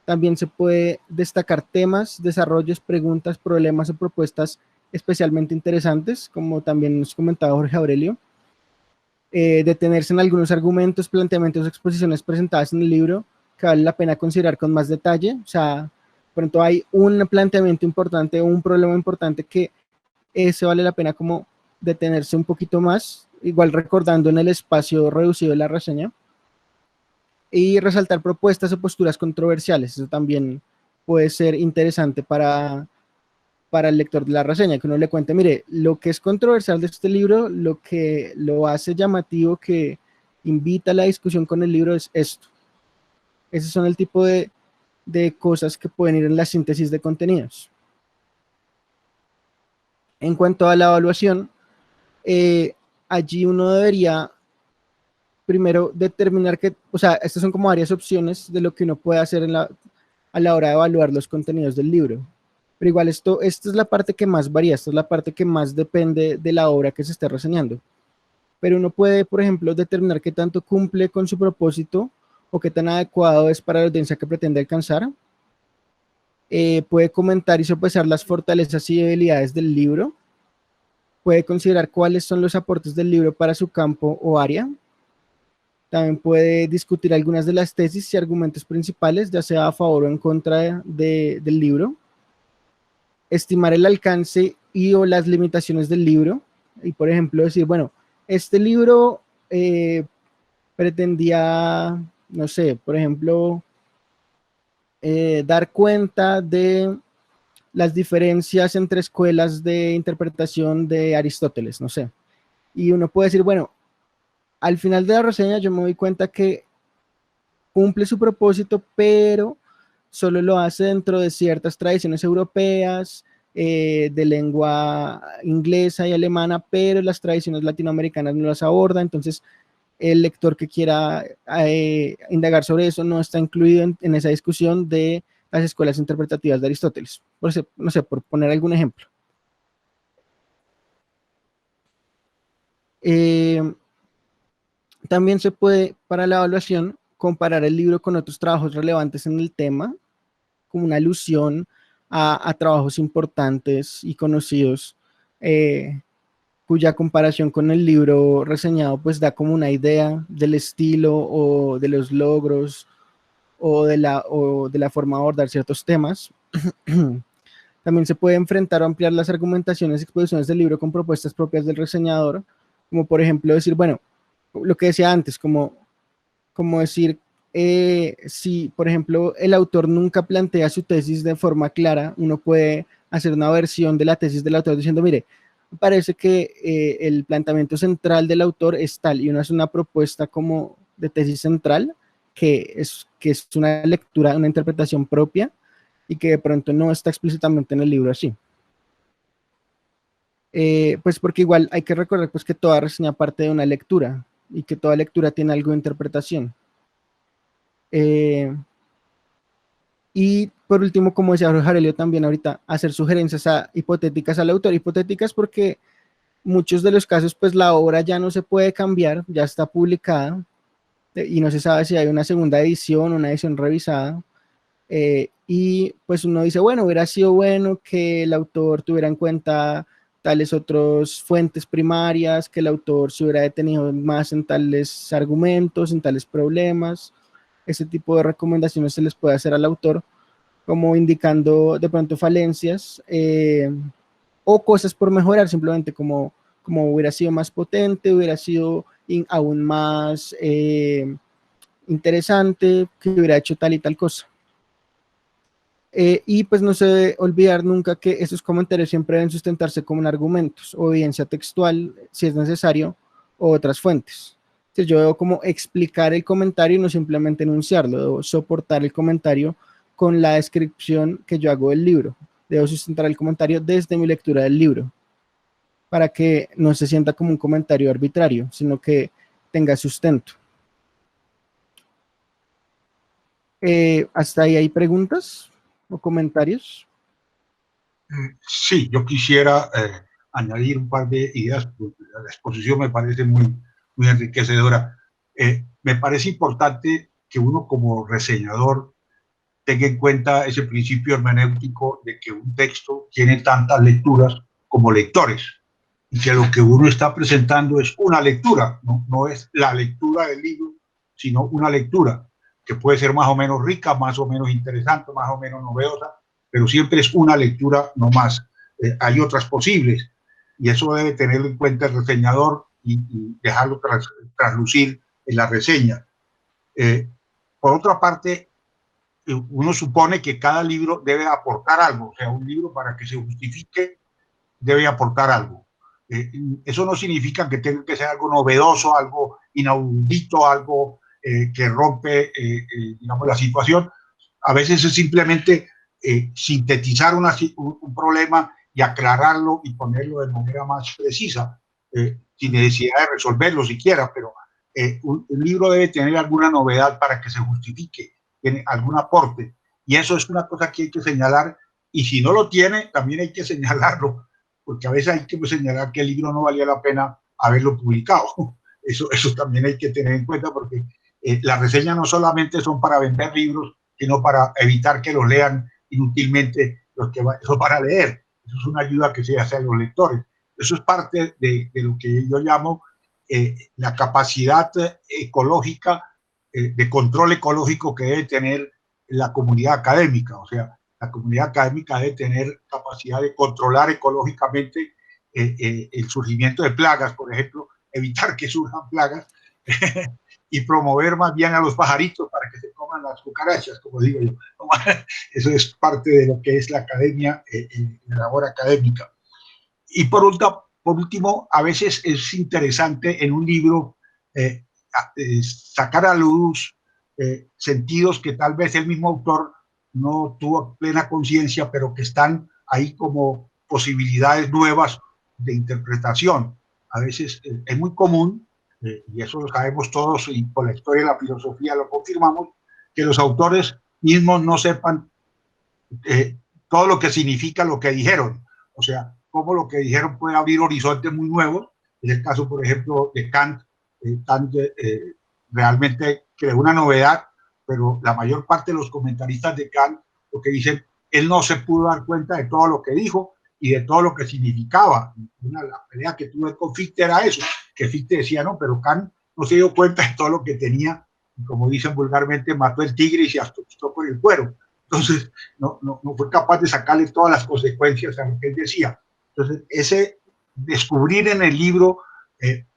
también se puede destacar temas, desarrollos, preguntas, problemas o propuestas especialmente interesantes, como también nos comentaba Jorge Aurelio. Detenerse en algunos argumentos, planteamientos o exposiciones presentadas en el libro que vale la pena considerar con más detalle. O sea, pronto hay un planteamiento importante o un problema importante que ese vale la pena como detenerse un poquito más, igual recordando en el espacio reducido de la reseña, y resaltar propuestas o posturas controversiales. Eso también puede ser interesante para el lector de la reseña, que uno le cuente, mire, lo que es controversial de este libro, lo que lo hace llamativo, que invita a la discusión con el libro, es esto. Esos son el tipo de cosas que pueden ir en la síntesis de contenidos. En cuanto a la evaluación, allí uno debería primero determinar que, o sea, estas son como varias opciones de lo que uno puede hacer a la hora de evaluar los contenidos del libro. Pero igual esta es la parte que más varía, esta es la parte que más depende de la obra que se esté reseñando. Pero uno puede, por ejemplo, determinar qué tanto cumple con su propósito o qué tan adecuado es para la audiencia que pretende alcanzar. Puede comentar y sopesar las fortalezas y debilidades del libro. Puede considerar cuáles son los aportes del libro para su campo o área. También puede discutir algunas de las tesis y argumentos principales, ya sea a favor o en contra del libro. Estimar el alcance y o las limitaciones del libro. Y, por ejemplo, decir, bueno, este libro pretendía, no sé, por ejemplo, dar cuenta de las diferencias entre escuelas de interpretación de Aristóteles, no sé. Y uno puede decir, bueno, al final de la reseña yo me doy cuenta que cumple su propósito, pero solo lo hace dentro de ciertas tradiciones europeas, de lengua inglesa y alemana, pero las tradiciones latinoamericanas no las aborda. Entonces el lector que quiera indagar sobre eso no está incluido en esa discusión de las escuelas interpretativas de Aristóteles. Por eso, no sé, por poner algún ejemplo. También se puede, para la evaluación, comparar el libro con otros trabajos relevantes en el tema, como una alusión a trabajos importantes y conocidos, cuya comparación con el libro reseñado pues da como una idea del estilo o de los logros o de la forma de abordar ciertos temas. También se puede enfrentar o ampliar las argumentaciones y exposiciones del libro con propuestas propias del reseñador, como por ejemplo decir, bueno, lo que decía antes, como decir, si por ejemplo el autor nunca plantea su tesis de forma clara, uno puede hacer una versión de la tesis del autor diciendo, mire, parece que el planteamiento central del autor es tal, y uno hace una propuesta como de tesis central, que es una lectura, una interpretación propia, y que de pronto no está explícitamente en el libro así. Pues porque igual hay que recordar pues que toda reseña parte de una lectura y que toda lectura tiene algo de interpretación. Y por último, como decía Jorge Aurelio también ahorita, hacer sugerencias hipotéticas al autor, hipotéticas porque muchos de los casos pues la obra ya no se puede cambiar, ya está publicada y no se sabe si hay una segunda edición, una edición revisada. Y pues uno dice, bueno, hubiera sido bueno que el autor tuviera en cuenta tales otras fuentes primarias, que el autor se hubiera detenido más en tales argumentos, en tales problemas. Ese tipo de recomendaciones se les puede hacer al autor, como indicando de pronto falencias o cosas por mejorar, simplemente como hubiera sido más potente, hubiera sido aún más interesante, que hubiera hecho tal y tal cosa. Y pues no se debe olvidar nunca que esos comentarios siempre deben sustentarse como argumentos o evidencia textual, si es necesario, o otras fuentes. Entonces yo debo como explicar el comentario y no simplemente enunciarlo, debo soportar el comentario con la descripción que yo hago del libro. Debo sustentar el comentario desde mi lectura del libro, para que no se sienta como un comentario arbitrario, sino que tenga sustento. ¿Hasta ahí hay preguntas o comentarios? Sí, yo quisiera añadir un par de ideas, porque la exposición me parece muy enriquecedora. Me parece importante que uno como reseñador tenga en cuenta ese principio hermenéutico de que un texto tiene tantas lecturas como lectores, y que lo que uno está presentando es una lectura, no es la lectura del libro, sino una lectura que puede ser más o menos rica, más o menos interesante, más o menos novedosa, pero siempre es una lectura, no más. Hay otras posibles, y eso debe tenerlo en cuenta el reseñador y dejarlo traslucir en la reseña. Por otra parte, uno supone que cada libro debe aportar algo, o sea, un libro para que se justifique debe aportar algo. Eso no significa que tenga que ser algo novedoso, algo inaudito, algo que rompe, digamos, la situación. A veces es simplemente sintetizar un problema y aclararlo y ponerlo de manera más precisa, sin necesidad de resolverlo siquiera, pero un libro debe tener alguna novedad para que se justifique, tiene algún aporte. Y eso es una cosa que hay que señalar, y si no lo tiene, también hay que señalarlo, porque a veces hay que señalar que el libro no valía la pena haberlo publicado. Eso también hay que tener en cuenta, porque las reseñas no solamente son para vender libros, sino para evitar que los lean inútilmente los que son para leer. Eso es una ayuda que se hace a los lectores. Eso es parte de lo que yo llamo la capacidad ecológica, de control ecológico que debe tener la comunidad académica. O sea, la comunidad académica debe tener capacidad de controlar ecológicamente el surgimiento de plagas, por ejemplo, evitar que surjan plagas y promover más bien a los pajaritos para que se coman las cucarachas, como digo yo. Eso es parte de lo que es la academia, la labor académica. Y por último, a veces es interesante en un libro sacar a luz sentidos que tal vez el mismo autor no tuvo plena conciencia, pero que están ahí como posibilidades nuevas de interpretación. A veces es muy común, y eso lo sabemos todos, y por la historia de la filosofía lo confirmamos, que los autores mismos no sepan todo lo que significa lo que dijeron. O sea, cómo lo que dijeron puede abrir horizontes muy nuevos. Es el caso, por ejemplo, de Kant. Kant realmente creó una novedad, pero la mayor parte de los comentaristas de Kant lo que dicen, él no se pudo dar cuenta de todo lo que dijo y de todo lo que significaba. La pelea que tuvo con Fichte era eso, que Fichte decía, no, pero Kant no se dio cuenta de todo lo que tenía, y como dicen vulgarmente, mató el tigre y se asustó con el cuero. Entonces, no fue capaz de sacarle todas las consecuencias a lo que él decía. Entonces, ese descubrir en el libro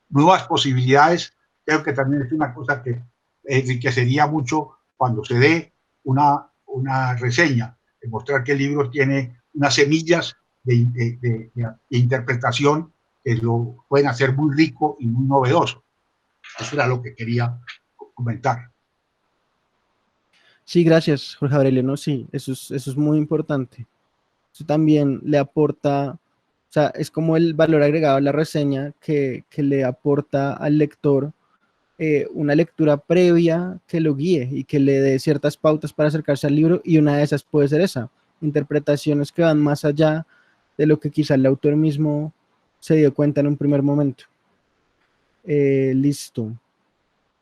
nuevas posibilidades, creo que también es una cosa que enriquecería mucho cuando se dé una reseña, demostrar que el libro tiene unas semillas de interpretación que lo pueden hacer muy rico y muy novedoso. Eso era lo que quería comentar. Sí, gracias, Jorge Aurelio. No, sí, eso es muy importante. Eso también le aporta O sea, es como el valor agregado a la reseña que le aporta al lector una lectura previa que lo guíe y que le dé ciertas pautas para acercarse al libro, y una de esas puede ser esa, interpretaciones que van más allá de lo que quizá el autor mismo se dio cuenta en un primer momento. Listo.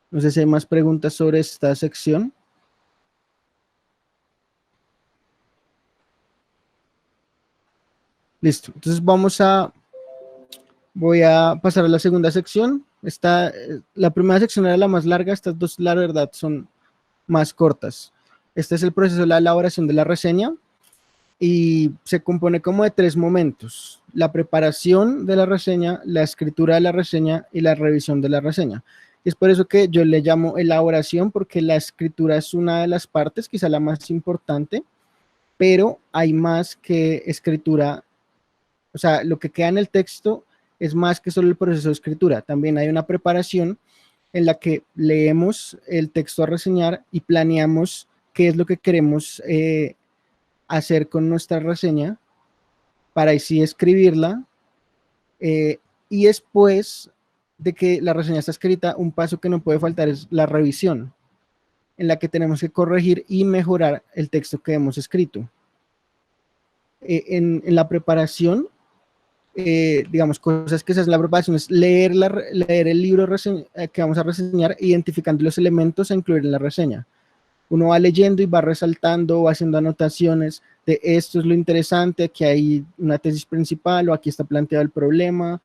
No sé si hay más preguntas sobre esta sección. Listo. Entonces voy a pasar a la segunda sección. La primera sección era la más larga, estas dos, la verdad, son más cortas. Este es el proceso de la elaboración de la reseña y se compone como de 3 momentos: la preparación de la reseña, la escritura de la reseña y la revisión de la reseña. Es por eso que yo le llamo elaboración, porque la escritura es una de las partes, quizá la más importante, pero hay más que escritura. O sea, lo que queda en el texto es más que solo el proceso de escritura. También hay una preparación en la que leemos el texto a reseñar y planeamos qué es lo que queremos hacer con nuestra reseña para así escribirla. Y después de que la reseña está escrita, un paso que no puede faltar es la revisión, en la que tenemos que corregir y mejorar el texto que hemos escrito. En la preparación, digamos, cosas que se hacen en la preparación es leer el libro que vamos a reseñar, identificando los elementos a incluir en la reseña. Uno va leyendo y va resaltando, va haciendo anotaciones de esto es lo interesante, aquí hay una tesis principal, o aquí está planteado el problema,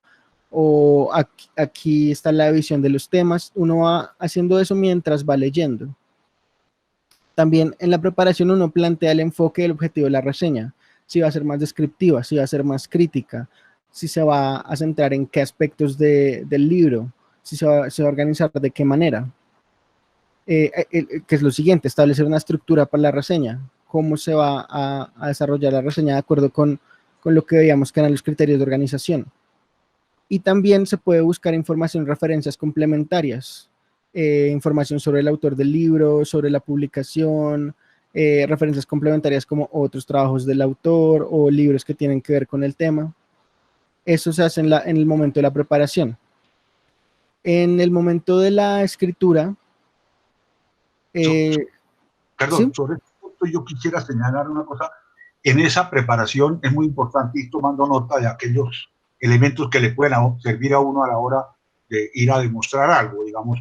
o aquí está la visión de los temas. Uno va haciendo eso mientras va leyendo. También en la preparación uno plantea el enfoque y el objetivo de la reseña, si va a ser más descriptiva, si va a ser más crítica, si se va a centrar en qué aspectos del libro, si se va a organizar de qué manera. Que es lo siguiente, establecer una estructura para la reseña, cómo se va a desarrollar la reseña de acuerdo con lo que veíamos que eran los criterios de organización. Y también se puede buscar información, referencias complementarias, información sobre el autor del libro, sobre la publicación, referencias complementarias como otros trabajos del autor o libros que tienen que ver con el tema. Eso se hace en el momento de la preparación. En el momento de la escritura, perdón, ¿sí? sobre este punto yo quisiera señalar una cosa. En esa preparación es muy importante ir tomando nota de aquellos elementos que le pueden servir a uno a la hora de ir a demostrar algo, digamos,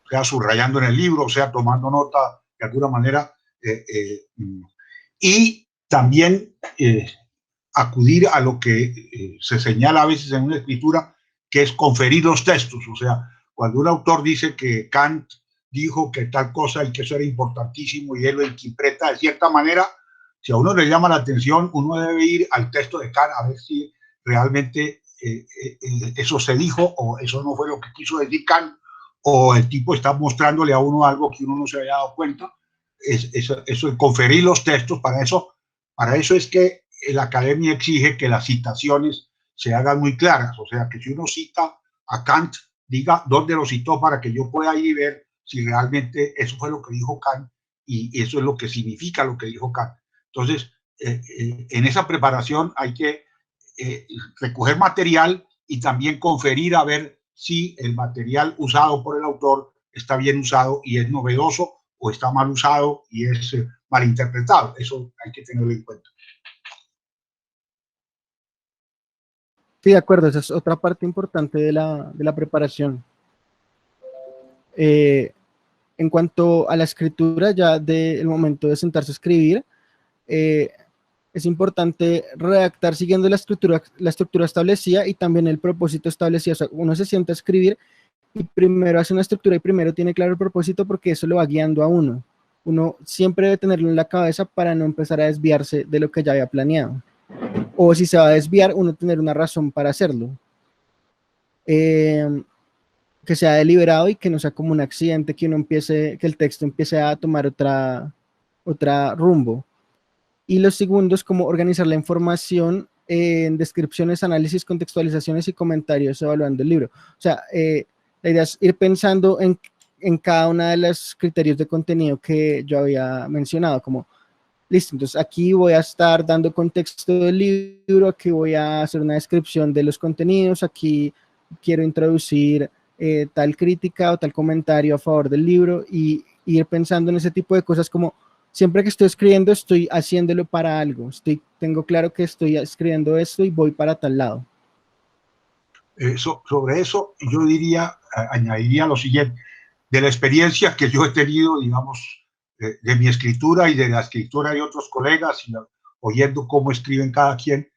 sea subrayando en el libro, sea tomando nota de alguna manera, y también acudir a lo que se señala a veces en una escritura, que es conferir los textos. O sea, cuando un autor dice que Kant dijo que tal cosa y que eso era importantísimo y él lo interpreta de cierta manera, si a uno le llama la atención, uno debe ir al texto de Kant a ver si realmente eso se dijo o eso no fue lo que quiso decir Kant, o el tipo está mostrándole a uno algo que uno no se había dado cuenta. Eso de conferir los textos, para eso es que la academia exige que las citaciones se hagan muy claras. O sea, que si uno cita a Kant, diga dónde lo citó para que yo pueda ir y ver si realmente eso fue lo que dijo Kant y eso es lo que significa lo que dijo Kant. Entonces, en esa preparación hay que recoger material y también conferir a ver si el material usado por el autor está bien usado y es novedoso, o está mal usado y es mal interpretado. Eso hay que tenerlo en cuenta. Sí, de acuerdo, esa es otra parte importante de la preparación. En cuanto a la escritura, ya del momento de sentarse a escribir, es importante redactar siguiendo la estructura establecida y también el propósito establecido. O sea, uno se sienta a escribir y primero hace una estructura y primero tiene claro el propósito, porque eso lo va guiando a uno. Uno siempre debe tenerlo en la cabeza para no empezar a desviarse de lo que ya había planeado. O si se va a desviar, uno tener una razón para hacerlo. Que sea deliberado y que no sea como un accidente, que el texto empiece a tomar otra rumbo. Y los segundos, como organizar la información en descripciones, análisis, contextualizaciones y comentarios evaluando el libro. O sea, la idea es ir pensando en cada una de los criterios de contenido que yo había mencionado, como Listo, entonces aquí voy a estar dando contexto del libro, aquí voy a hacer una descripción de los contenidos, aquí quiero introducir tal crítica o tal comentario a favor del libro y ir pensando en ese tipo de cosas como siempre que estoy escribiendo estoy haciéndolo para algo, tengo claro que estoy escribiendo esto y voy para tal lado. Sobre eso yo diría, añadiría lo siguiente, de la experiencia que yo he tenido, digamos, de mi escritura y de la escritura de otros colegas, y oyendo cómo escriben cada quien,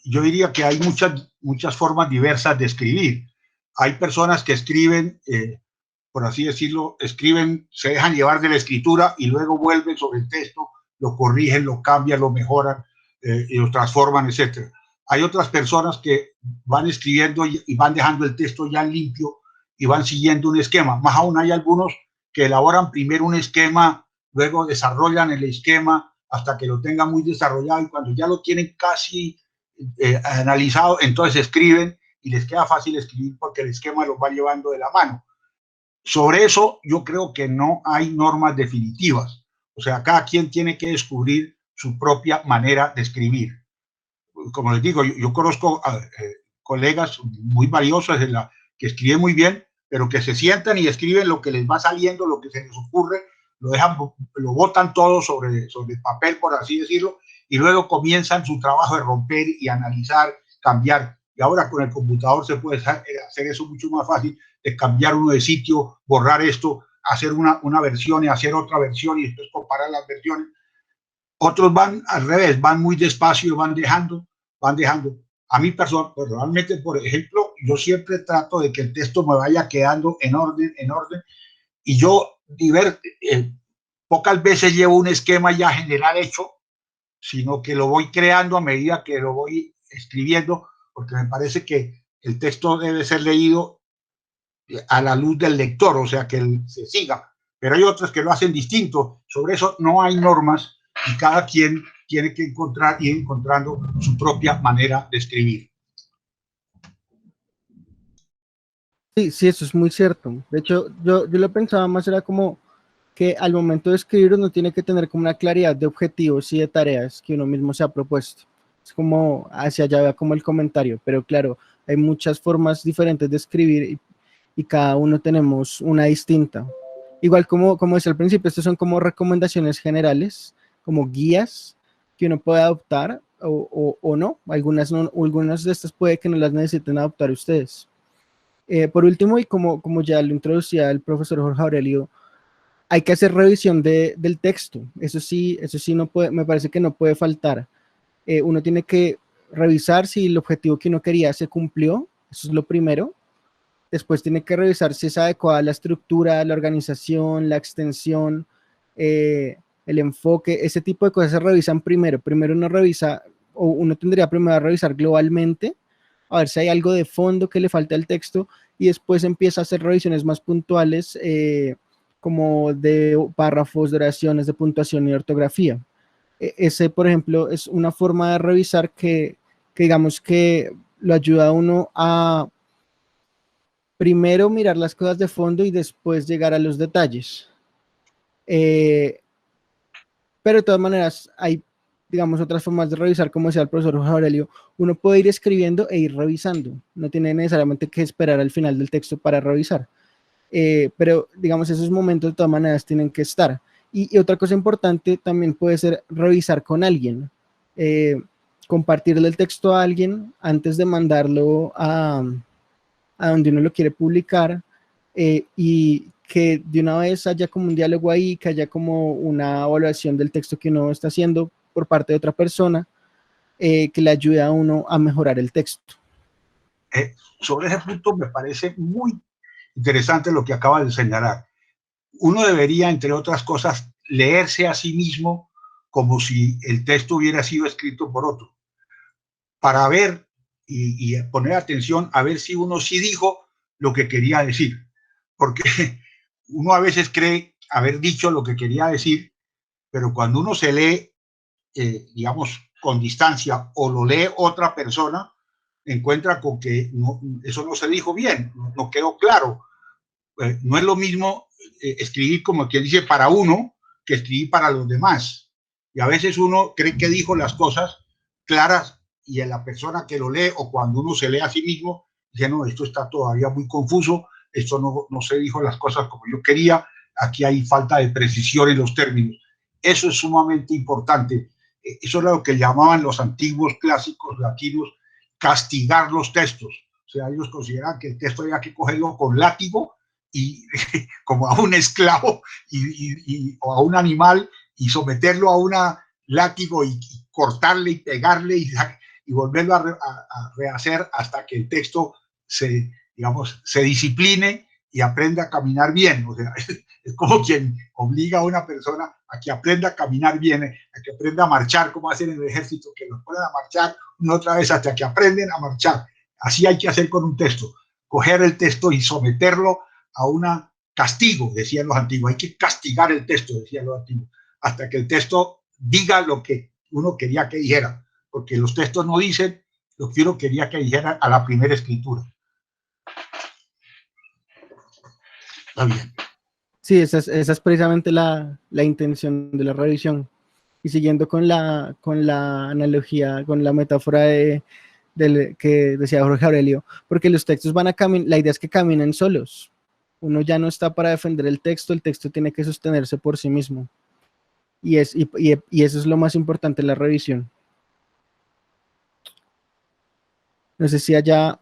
yo diría que hay muchas formas diversas de escribir. Hay personas que escriben, por así decirlo, escriben, se dejan llevar de la escritura y luego vuelven sobre el texto, lo corrigen, lo cambian, lo mejoran y lo transforman, etc. Hay otras personas que van escribiendo y van dejando el texto ya limpio y van siguiendo un esquema. Más aún hay algunos que elaboran primero un esquema, luego desarrollan el esquema hasta que lo tengan muy desarrollado y cuando ya lo tienen casi analizado, entonces escriben y les queda fácil escribir porque el esquema los va llevando de la mano. Sobre eso yo creo que no hay normas definitivas. O sea, cada quien tiene que descubrir su propia manera de escribir. Como les digo, yo conozco a colegas muy valiosos que escriben muy bien, pero que se sientan y escriben lo que les va saliendo, lo que se les ocurre, lo botan todo sobre el papel, por así decirlo, y luego comienzan su trabajo de romper y analizar, cambiar. Y ahora con el computador se puede hacer eso mucho más fácil, de cambiar uno de sitio, borrar esto, hacer una versión y hacer otra versión y después comparar las versiones. Otros van al revés, van muy despacio y van dejando. A mí personalmente, por ejemplo, yo siempre trato de que el texto me vaya quedando en orden, y yo pocas veces llevo un esquema ya general hecho, sino que lo voy creando a medida que lo voy escribiendo, porque me parece que el texto debe ser leído a la luz del lector, o sea, que se siga. Pero hay otros que lo hacen distinto. Sobre eso no hay normas y cada quien tiene que ir encontrando su propia manera de escribir. Sí, eso es muy cierto. De hecho, yo lo pensaba más, era como que al momento de escribir uno tiene que tener como una claridad de objetivos y de tareas que uno mismo se ha propuesto. Es como hacia allá va como el comentario, pero claro, hay muchas formas diferentes de escribir y cada uno tenemos una distinta. Igual como decía al principio, estos son como recomendaciones generales, como guías que uno puede adoptar o no. Algunas de estas puede que no las necesiten adoptar ustedes. Por último, y como ya lo introducía el profesor Jorge Aurelio, hay que hacer revisión del texto. Eso sí no puede, me parece que no puede faltar. Uno tiene que revisar si el objetivo que uno quería se cumplió, eso es lo primero. Después tiene que revisar si es adecuada la estructura, la organización, la extensión, el enfoque, ese tipo de cosas se revisan primero. Primero uno revisa, o uno tendría primero a revisar globalmente, a ver si hay algo de fondo que le falta al texto, y después empieza a hacer revisiones más puntuales, como de párrafos, de oraciones, de puntuación y ortografía. Ese, por ejemplo, es una forma de revisar que digamos que lo ayuda a uno a primero mirar las cosas de fondo y después llegar a los detalles. Pero de todas maneras hay, digamos, otras formas de revisar, como decía el profesor Jorge Aurelio. Uno puede ir escribiendo e ir revisando, no tiene necesariamente que esperar al final del texto para revisar. Pero digamos, esos momentos de todas maneras tienen que estar. Y otra cosa importante también puede ser revisar con alguien, compartirle el texto a alguien antes de mandarlo a donde uno lo quiere publicar, y que de una vez haya como un diálogo ahí, que haya como una evaluación del texto que uno está haciendo por parte de otra persona, que le ayude a uno a mejorar el texto. Sobre ese punto me parece muy interesante lo que acaba de señalar. Uno debería, entre otras cosas, leerse a sí mismo como si el texto hubiera sido escrito por otro, para ver y poner atención a ver si uno sí dijo lo que quería decir, porque uno a veces cree haber dicho lo que quería decir, pero cuando uno se lee, digamos, con distancia o lo lee otra persona, encuentra con que eso no se dijo bien, no quedó claro. No es lo mismo escribir como quien dice para uno que escribir para los demás. Y a veces uno cree que dijo las cosas claras y en la persona que lo lee o cuando uno se lee a sí mismo, dice, no, esto está todavía muy confuso, esto no se dijo las cosas como yo quería, aquí hay falta de precisión en los términos. Eso es sumamente importante. Eso era lo que llamaban los antiguos clásicos latinos castigar los textos. O sea, ellos consideraban que el texto había que cogerlo con látigo y como a un esclavo o a un animal y someterlo a un látigo y cortarle y pegarle y volverlo a rehacer hasta que el texto digamos, se discipline y aprenda a caminar bien. O sea, es como quien obliga a una persona a que aprenda a caminar bien, a que aprenda a marchar, como hacen en el ejército, que los ponen a marchar una otra vez hasta que aprenden a marchar. Así hay que hacer con un texto, coger el texto y someterlo a un castigo, decían los antiguos. Hay que castigar el texto, decían los antiguos, hasta que el texto diga lo que uno quería que dijera, porque los textos no dicen lo que uno quería que dijera a la primera escritura. Está bien. Sí, esa es precisamente la intención de la revisión. Y siguiendo con la analogía, con la metáfora que decía Jorge Aurelio, porque los textos van a caminar, la idea es que caminen solos. Uno ya no está para defender el texto tiene que sostenerse por sí mismo. Y eso es lo más importante de la revisión. No sé si haya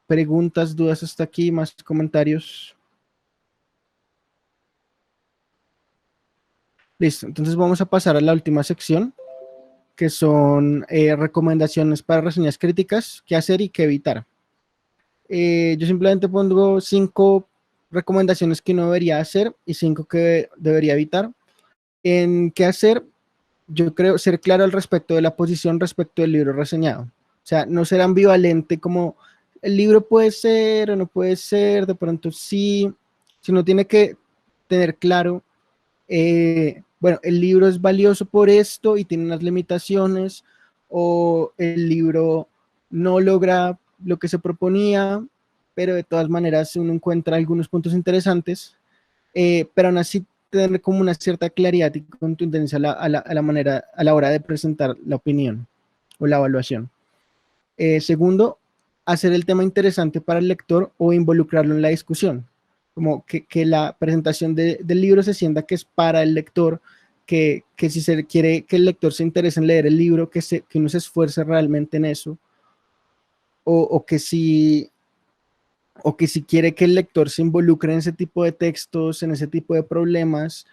preguntas, dudas hasta aquí, más comentarios. Listo, entonces vamos a pasar a la última sección, que son recomendaciones para reseñas críticas, qué hacer y qué evitar. Yo simplemente pongo 5 recomendaciones que uno debería hacer y 5 que debería evitar. En qué hacer, yo creo ser claro al respecto de la posición respecto del libro reseñado. O sea, no ser ambivalente como el libro puede ser o no puede ser, de pronto sí, sino tiene que tener claro, bueno, el libro es valioso por esto y tiene unas limitaciones, o el libro no logra lo que se proponía, pero de todas maneras uno encuentra algunos puntos interesantes, pero aún así tener como una cierta claridad y contundencia a la hora de presentar la opinión o la evaluación. Segundo, hacer el tema interesante para el lector o involucrarlo en la discusión, como que la presentación del libro se sienta que es para el lector, que si se quiere que el lector se interese en leer el libro, que uno se esfuerce realmente en eso, o que si quiere que el lector se involucre en ese tipo de textos, en ese tipo de problemas,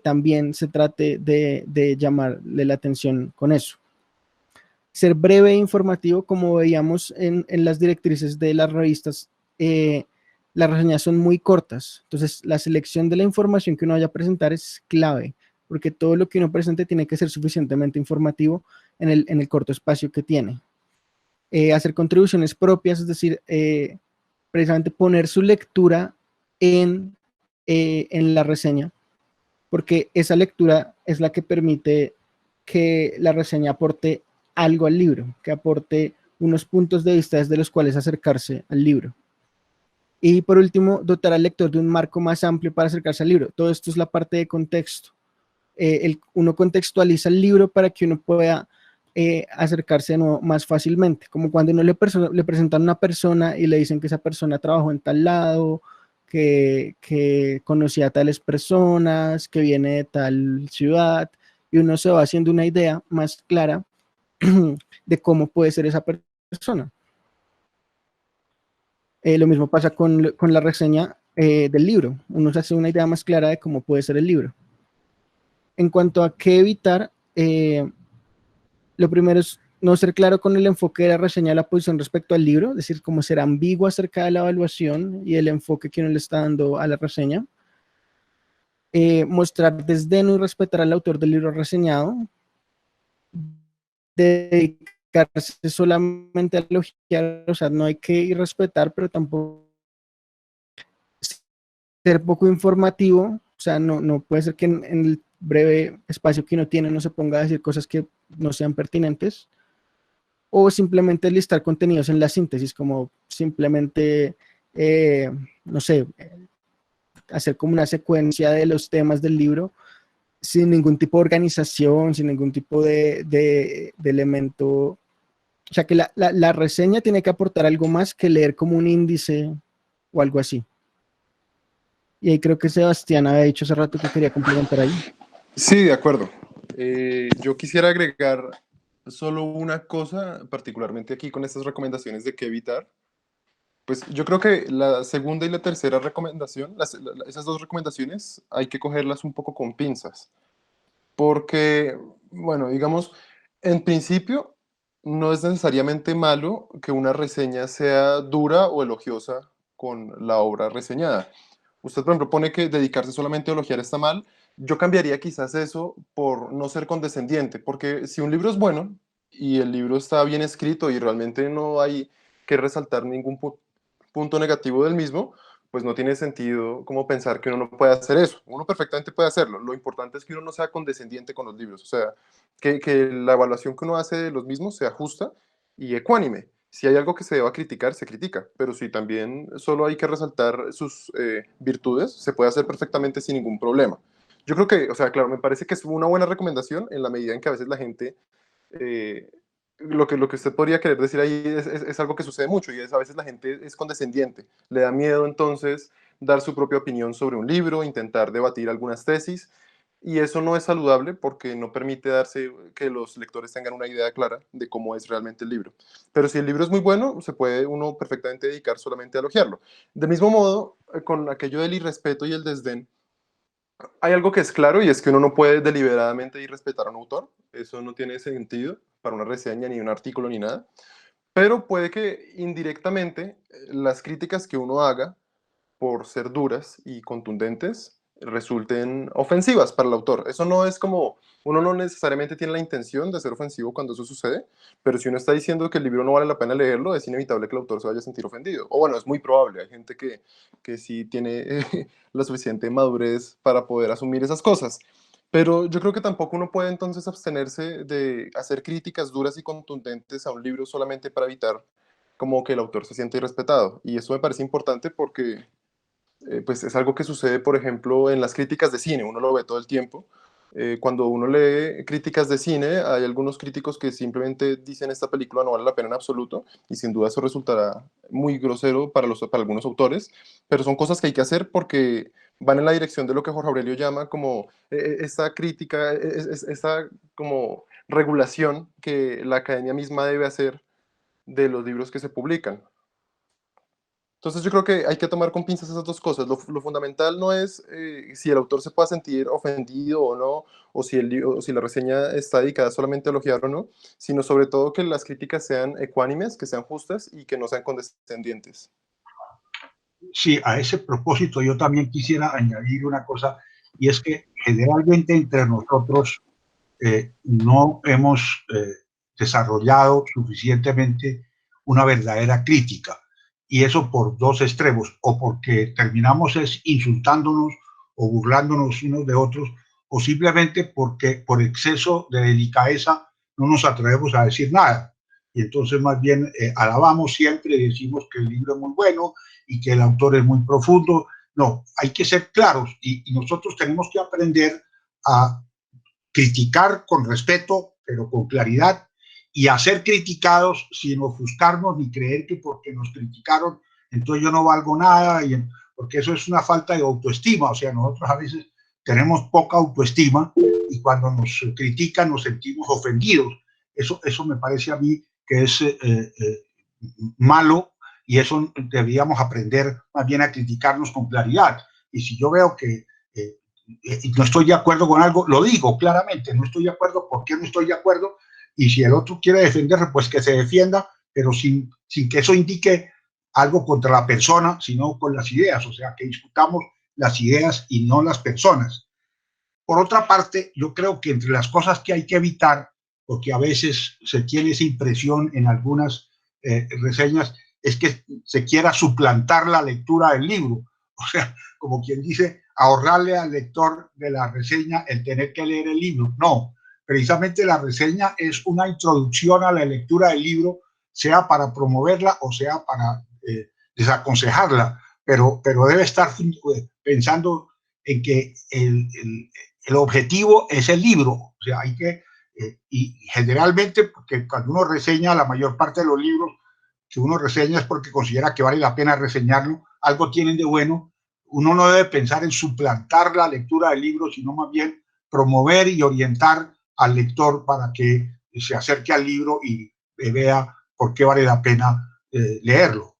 también se trate de llamarle la atención con eso. Ser breve e informativo, como veíamos en las directrices de las revistas, las reseñas son muy cortas, entonces la selección de la información que uno vaya a presentar es clave, porque todo lo que uno presente tiene que ser suficientemente informativo en el corto espacio que tiene. Hacer contribuciones propias, es decir, precisamente poner su lectura en la reseña, porque esa lectura es la que permite que la reseña aporte algo al libro, que aporte unos puntos de vista desde los cuales acercarse al libro. Y por último, dotar al lector de un marco más amplio para acercarse al libro. Todo esto es la parte de contexto. Uno contextualiza el libro para que uno pueda acercarse de nuevo más fácilmente, como cuando uno le presentan a una persona y le dicen que esa persona trabajó en tal lado, que conocía a tales personas, que viene de tal ciudad, y uno se va haciendo una idea más clara de cómo puede ser esa persona. Lo mismo pasa con la reseña del libro. Uno se hace una idea más clara de cómo puede ser el libro. En cuanto a qué evitar, lo primero es no ser claro con el enfoque de la reseña de la posición respecto al libro, es decir, como ser ambiguo acerca de la evaluación y el enfoque que uno le está dando a la reseña. Mostrar desdén y respetar al autor del libro reseñado. Dedicarse solamente a elogiar, o sea, no hay que irrespetar, pero tampoco ser poco informativo, o sea, no puede ser que en el breve espacio que uno tiene no se ponga a decir cosas que no sean pertinentes, o simplemente listar contenidos en la síntesis, como simplemente, no sé, hacer como una secuencia de los temas del libro sin ningún tipo de organización, sin ningún tipo de elemento. O sea, que la reseña tiene que aportar algo más que leer como un índice o algo así. Y ahí creo que Sebastián había dicho hace rato que quería complementar ahí. Sí, de acuerdo. Yo quisiera agregar solo una cosa, particularmente aquí con estas recomendaciones de qué evitar. Pues yo creo que la segunda y la tercera recomendación, esas dos recomendaciones, hay que cogerlas un poco con pinzas. Porque, bueno, digamos, en principio no es necesariamente malo que una reseña sea dura o elogiosa con la obra reseñada. Usted, por ejemplo, pone que dedicarse solamente a elogiar está mal. Yo cambiaría quizás eso por no ser condescendiente, porque si un libro es bueno y el libro está bien escrito y realmente no hay que resaltar ningún punto negativo del mismo, pues no tiene sentido como pensar que uno no puede hacer eso. Uno perfectamente puede hacerlo. Lo importante es que uno no sea condescendiente con los libros, o sea, que la evaluación que uno hace de los mismos sea justa y ecuánime. Si hay algo que se deba criticar, se critica, pero si también solo hay que resaltar sus virtudes, se puede hacer perfectamente sin ningún problema. Yo creo que, o sea, claro, me parece que es una buena recomendación en la medida en que a veces la gente lo que usted podría querer decir ahí es algo que sucede mucho y es a veces la gente es condescendiente, le da miedo entonces dar su propia opinión sobre un libro, intentar debatir algunas tesis y eso no es saludable porque no permite darse que los lectores tengan una idea clara de cómo es realmente el libro. Pero si el libro es muy bueno, se puede uno perfectamente dedicar solamente a elogiarlo. Del mismo modo, con aquello del irrespeto y el desdén, hay algo que es claro y es que uno no puede deliberadamente irrespetar a un autor. Eso no tiene sentido para una reseña, ni un artículo, ni nada. Pero puede que indirectamente las críticas que uno haga, por ser duras y contundentes, resulten ofensivas para el autor. Eso no es como, uno no necesariamente tiene la intención de ser ofensivo cuando eso sucede, pero si uno está diciendo que el libro no vale la pena leerlo, es inevitable que el autor se vaya a sentir ofendido. O bueno, es muy probable, hay gente que sí tiene la suficiente madurez para poder asumir esas cosas. Pero yo creo que tampoco uno puede entonces abstenerse de hacer críticas duras y contundentes a un libro solamente para evitar como que el autor se siente irrespetado. Y eso me parece importante porque pues es algo que sucede, por ejemplo, en las críticas de cine, uno lo ve todo el tiempo. Cuando uno lee críticas de cine, hay algunos críticos que simplemente dicen esta película no vale la pena en absoluto, y sin duda eso resultará muy grosero para algunos autores, pero son cosas que hay que hacer porque van en la dirección de lo que Jorge Aurelio llama como esta crítica, esta como regulación que la academia misma debe hacer de los libros que se publican. Entonces yo creo que hay que tomar con pinzas esas dos cosas. Lo fundamental no es si el autor se pueda sentir ofendido o no, o si la reseña está dedicada solamente a elogiar o no, sino sobre todo que las críticas sean ecuánimes, que sean justas y que no sean condescendientes. Sí, a ese propósito yo también quisiera añadir una cosa, y es que generalmente entre nosotros no hemos desarrollado suficientemente una verdadera crítica. Y eso por dos extremos, o porque terminamos insultándonos o burlándonos unos de otros, o simplemente porque por exceso de delicadeza no nos atrevemos a decir nada. Y entonces más bien alabamos siempre y decimos que el libro es muy bueno y que el autor es muy profundo. No, hay que ser claros y nosotros tenemos que aprender a criticar con respeto, pero con claridad, y a ser criticados sin ofuscarnos ni creer que porque nos criticaron, entonces yo no valgo nada, porque eso es una falta de autoestima. O sea, nosotros a veces tenemos poca autoestima y cuando nos critican nos sentimos ofendidos. Eso me parece a mí que es malo, y eso deberíamos aprender más bien a criticarnos con claridad. Y si yo veo que no estoy de acuerdo con algo, lo digo claramente, no estoy de acuerdo, ¿por qué no estoy de acuerdo? Y si el otro quiere defenderse, pues que se defienda, pero sin que eso indique algo contra la persona, sino con las ideas, o sea, que discutamos las ideas y no las personas. Por otra parte, yo creo que entre las cosas que hay que evitar, porque a veces se tiene esa impresión en algunas reseñas, es que se quiera suplantar la lectura del libro. O sea, como quien dice, ahorrarle al lector de la reseña el tener que leer el libro. No, precisamente la reseña es una introducción a la lectura del libro, sea para promoverla o sea para desaconsejarla, pero debe estar pensando en que el objetivo es el libro, o sea, hay que, y generalmente, porque cuando uno reseña, la mayor parte de los libros que uno reseña es porque considera que vale la pena reseñarlo, algo tienen de bueno. Uno no debe pensar en suplantar la lectura del libro, sino más bien promover y orientar al lector para que se acerque al libro y vea por qué vale la pena leerlo.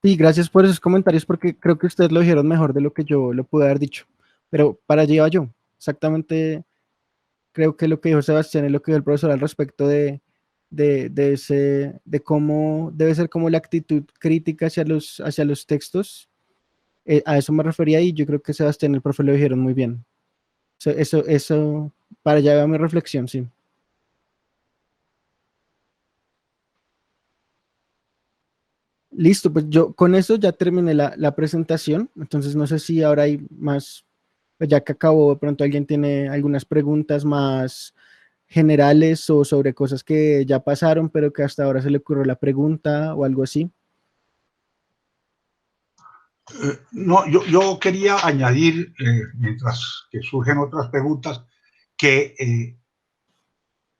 Sí, gracias por esos comentarios porque creo que ustedes lo dijeron mejor de lo que yo lo pude haber dicho. Pero para allá iba yo. Exactamente, creo que lo que dijo Sebastián y lo que dijo el profesor al respecto de cómo debe ser como la actitud crítica hacia los textos. A eso me refería y yo creo que Sebastián y el profe lo dijeron muy bien. Para allá va mi reflexión, sí. Listo, pues yo con eso ya terminé la presentación, entonces no sé si ahora hay más, pues ya que acabó, de pronto alguien tiene algunas preguntas más generales o sobre cosas que ya pasaron, pero que hasta ahora se le ocurrió la pregunta o algo así. No, yo quería añadir, mientras que surgen otras preguntas, que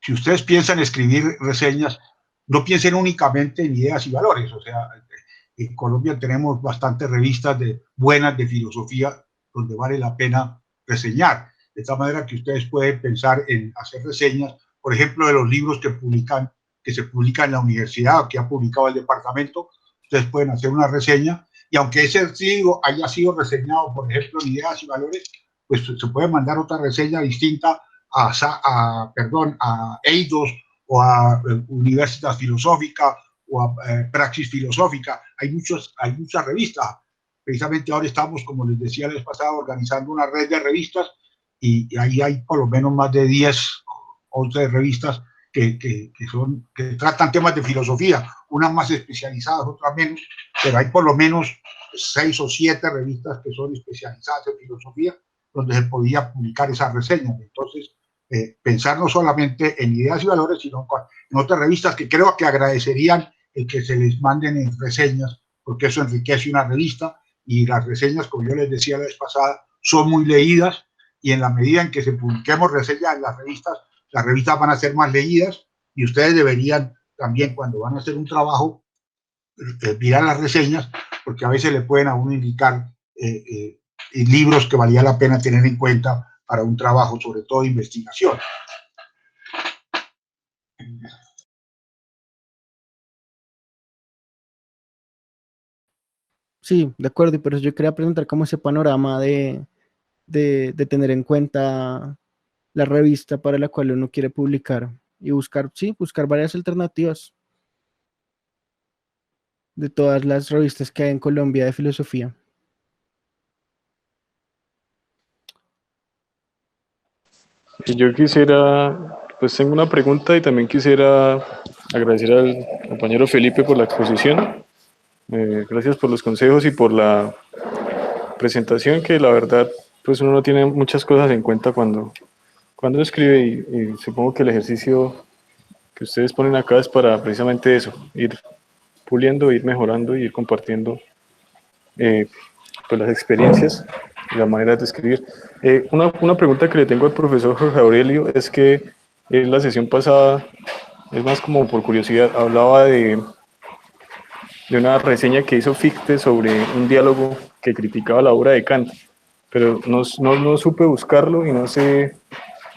si ustedes piensan escribir reseñas, no piensen únicamente en ideas y valores. O sea, en Colombia tenemos bastantes revistas buenas de filosofía donde vale la pena reseñar. De tal manera que ustedes pueden pensar en hacer reseñas, por ejemplo, de los libros que se publican en la universidad o que ha publicado el departamento. Ustedes pueden hacer una reseña y aunque ese libro haya sido reseñado, por ejemplo, en ideas y valores, pues se puede mandar otra reseña distinta a Eidos o a Universidad Filosófica o a Praxis Filosófica. Hay muchas revistas. Precisamente ahora estamos, como les decía la vez pasada, organizando una red de revistas y ahí hay por lo menos más de 10 o 11 revistas que tratan temas de filosofía, unas más especializadas, otras menos, pero hay por lo menos 6 o 7 revistas que son especializadas en filosofía donde se podía publicar esas reseñas. Entonces, pensar no solamente en ideas y valores, sino en otras revistas que creo que agradecerían el que se les manden en reseñas, porque eso enriquece una revista y las reseñas, como yo les decía la vez pasada, son muy leídas y en la medida en que se publiquemos reseñas en las revistas van a ser más leídas y ustedes deberían también cuando van a hacer un trabajo mirar las reseñas porque a veces le pueden a uno indicar libros que valía la pena tener en cuenta para un trabajo, sobre todo de investigación. Sí, de acuerdo, y por eso yo quería preguntar cómo ese panorama de tener en cuenta la revista para la cual uno quiere publicar y buscar, sí, buscar varias alternativas de todas las revistas que hay en Colombia de filosofía. Y yo quisiera, pues tengo una pregunta y también quisiera agradecer al compañero Felipe por la exposición. Gracias por los consejos y por la presentación, que la verdad, pues uno no tiene muchas cosas en cuenta cuando escribe y supongo que el ejercicio que ustedes ponen acá es para precisamente eso, ir puliendo, ir mejorando y ir compartiendo pues las experiencias y las maneras de escribir. Una pregunta que le tengo al profesor Jorge Aurelio es que en la sesión pasada, es más como por curiosidad, hablaba de una reseña que hizo Fichte sobre un diálogo que criticaba la obra de Kant, pero no supe buscarlo y no sé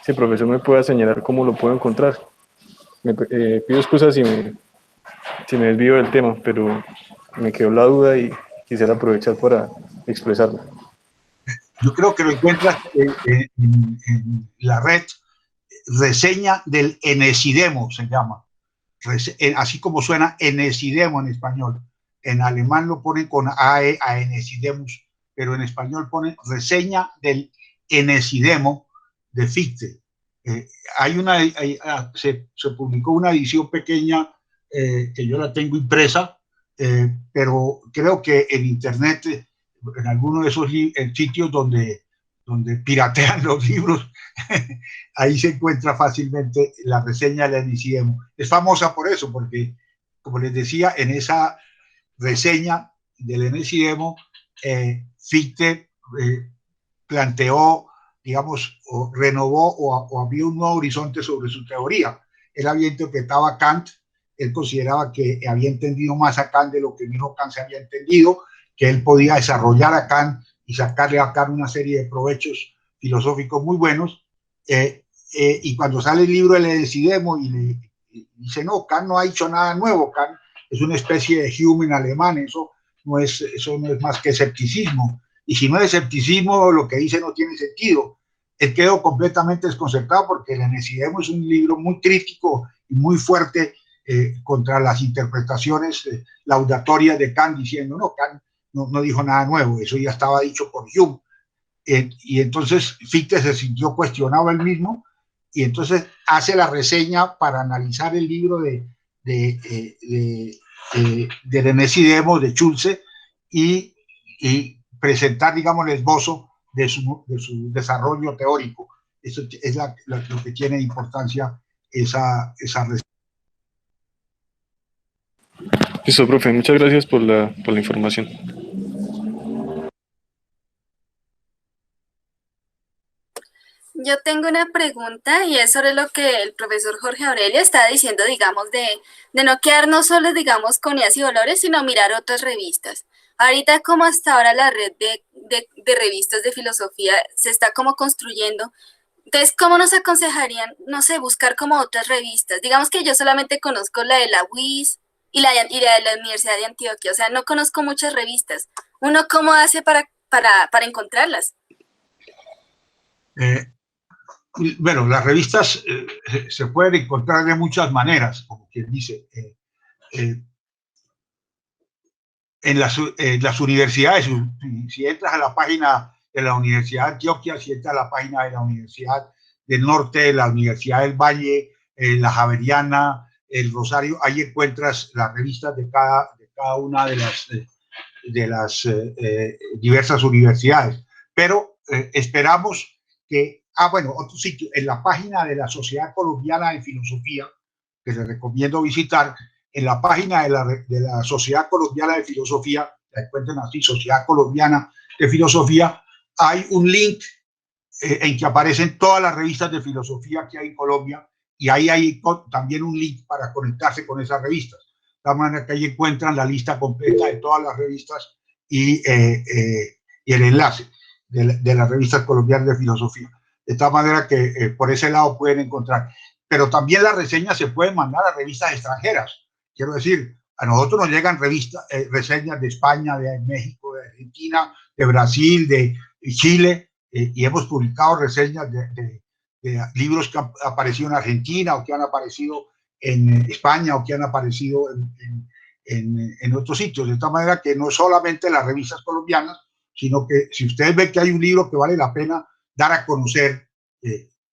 si el profesor me pueda señalar cómo lo puedo encontrar. Pido excusas si me desvío del tema, pero me quedó la duda y quisiera aprovechar para expresarla. Yo creo que lo encuentras en la red, reseña del Enesidemo se llama, así como suena Enesidemo en español. En alemán lo ponen con AE, a Enesidemus, pero en español ponen reseña del Enesidemo de Fichte. Se publicó una edición pequeña que yo la tengo impresa, pero creo que en internet, en alguno de esos sitios donde piratean los libros, ahí se encuentra fácilmente la reseña de la Enesidemo. Es famosa por eso, porque, como les decía, en esa reseña del Enesidemo, Fichte planteó, digamos, o renovó o abrió un nuevo horizonte sobre su teoría. Él había interpretado a Kant, él consideraba que había entendido más a Kant de lo que mismo Kant se había entendido, que él podía desarrollar a Kant y sacarle a Kant una serie de provechos filosóficos muy buenos. Y cuando sale el libro El Enesidemo y le dice, no, Kant no ha hecho nada nuevo, Kant es una especie de Hume en alemán, eso no es más que escepticismo. Y si no es escepticismo, lo que dice no tiene sentido. Él quedó completamente desconcertado porque El Enesidemo es un libro muy crítico y muy fuerte contra las interpretaciones laudatorias de Kant, diciendo, no, Kant no dijo nada nuevo, eso ya estaba dicho por Hume. Y entonces Fichte se sintió cuestionado él mismo y entonces hace la reseña para analizar el libro de Enesidemo, de Schulze, y presentar, digamos, el esbozo de su desarrollo teórico. Eso es lo que tiene importancia esa reseña. Listo, profe, muchas gracias por la información. Yo tengo una pregunta y es sobre lo que el profesor Jorge Aurelio está diciendo, digamos, de no quedarnos solos, digamos, con Ideas y Valores, sino mirar otras revistas. Ahorita, como hasta ahora la red de revistas de filosofía se está como construyendo, entonces, ¿cómo nos aconsejarían, no sé, buscar como otras revistas? Digamos que yo solamente conozco la de la UIS y la de la Universidad de Antioquia, o sea, no conozco muchas revistas. ¿Uno cómo hace para encontrarlas? Bueno, las revistas se pueden encontrar de muchas maneras, como quien dice. En las universidades, si entras a la página de la Universidad de Antioquia, si entras a la página de la Universidad del Norte, la Universidad del Valle, la Javeriana, el Rosario, ahí encuentras las revistas de cada una de las diversas universidades. Pero esperamos que, bueno, otro sitio, en la página de la Sociedad Colombiana de Filosofía, que les recomiendo visitar, en la página de la Sociedad Colombiana de Filosofía, la encuentran así, Sociedad Colombiana de Filosofía, hay un link en que aparecen todas las revistas de filosofía que hay en Colombia, y ahí hay también un link para conectarse con esas revistas. De tal manera que ahí encuentran la lista completa de todas las revistas y el enlace de las revistas colombianas de filosofía. De tal manera que por ese lado pueden encontrar. Pero también las reseñas se pueden mandar a revistas extranjeras. Quiero decir, a nosotros nos llegan reseñas de España, de México, de Argentina, de Brasil, de Chile, y hemos publicado reseñas de libros que han aparecido en Argentina o que han aparecido en España o que han aparecido en otros sitios. De tal manera que no solamente las revistas colombianas, sino que si ustedes ven que hay un libro que vale la pena dar a conocer,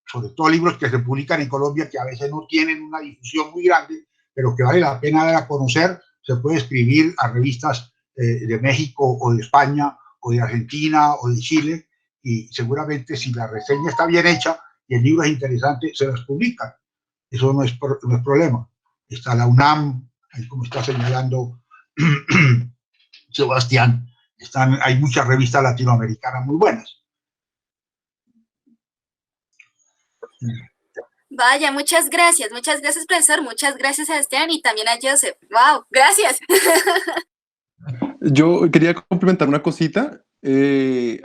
sobre todo libros que se publican en Colombia que a veces no tienen una difusión muy grande, pero que vale la pena dar a conocer, se puede escribir a revistas de México o de España o de Argentina o de Chile, y seguramente si la reseña está bien hecha y el libro es interesante, se las publican. Eso no es problema. Está la UNAM, ahí como está señalando Sebastián, hay muchas revistas latinoamericanas muy buenas. Vaya, muchas gracias, profesor, muchas gracias a Sebastián y también a Joseph. ¡Wow! ¡Gracias! Yo quería complementar una cosita,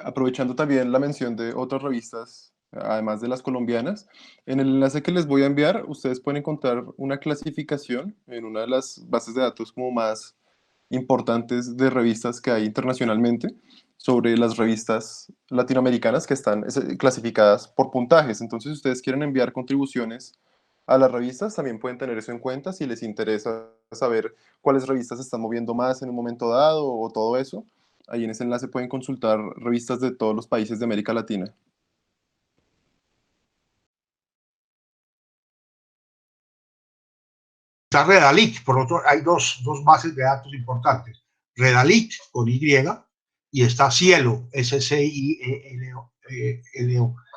aprovechando también la mención de otras revistas, además de las colombianas. En el enlace que les voy a enviar, ustedes pueden encontrar una clasificación en una de las bases de datos como más importantes de revistas que hay internacionalmente sobre las revistas latinoamericanas que están clasificadas por puntajes. Entonces, si ustedes quieren enviar contribuciones a las revistas, también pueden tener eso en cuenta si les interesa saber cuáles revistas se están moviendo más en un momento dado o todo eso. Ahí en ese enlace pueden consultar revistas de todos los países de América Latina. Está Redalit, por otro, hay dos bases de datos importantes. Redalit con Y y está Cielo, S-C-I-E-L-O,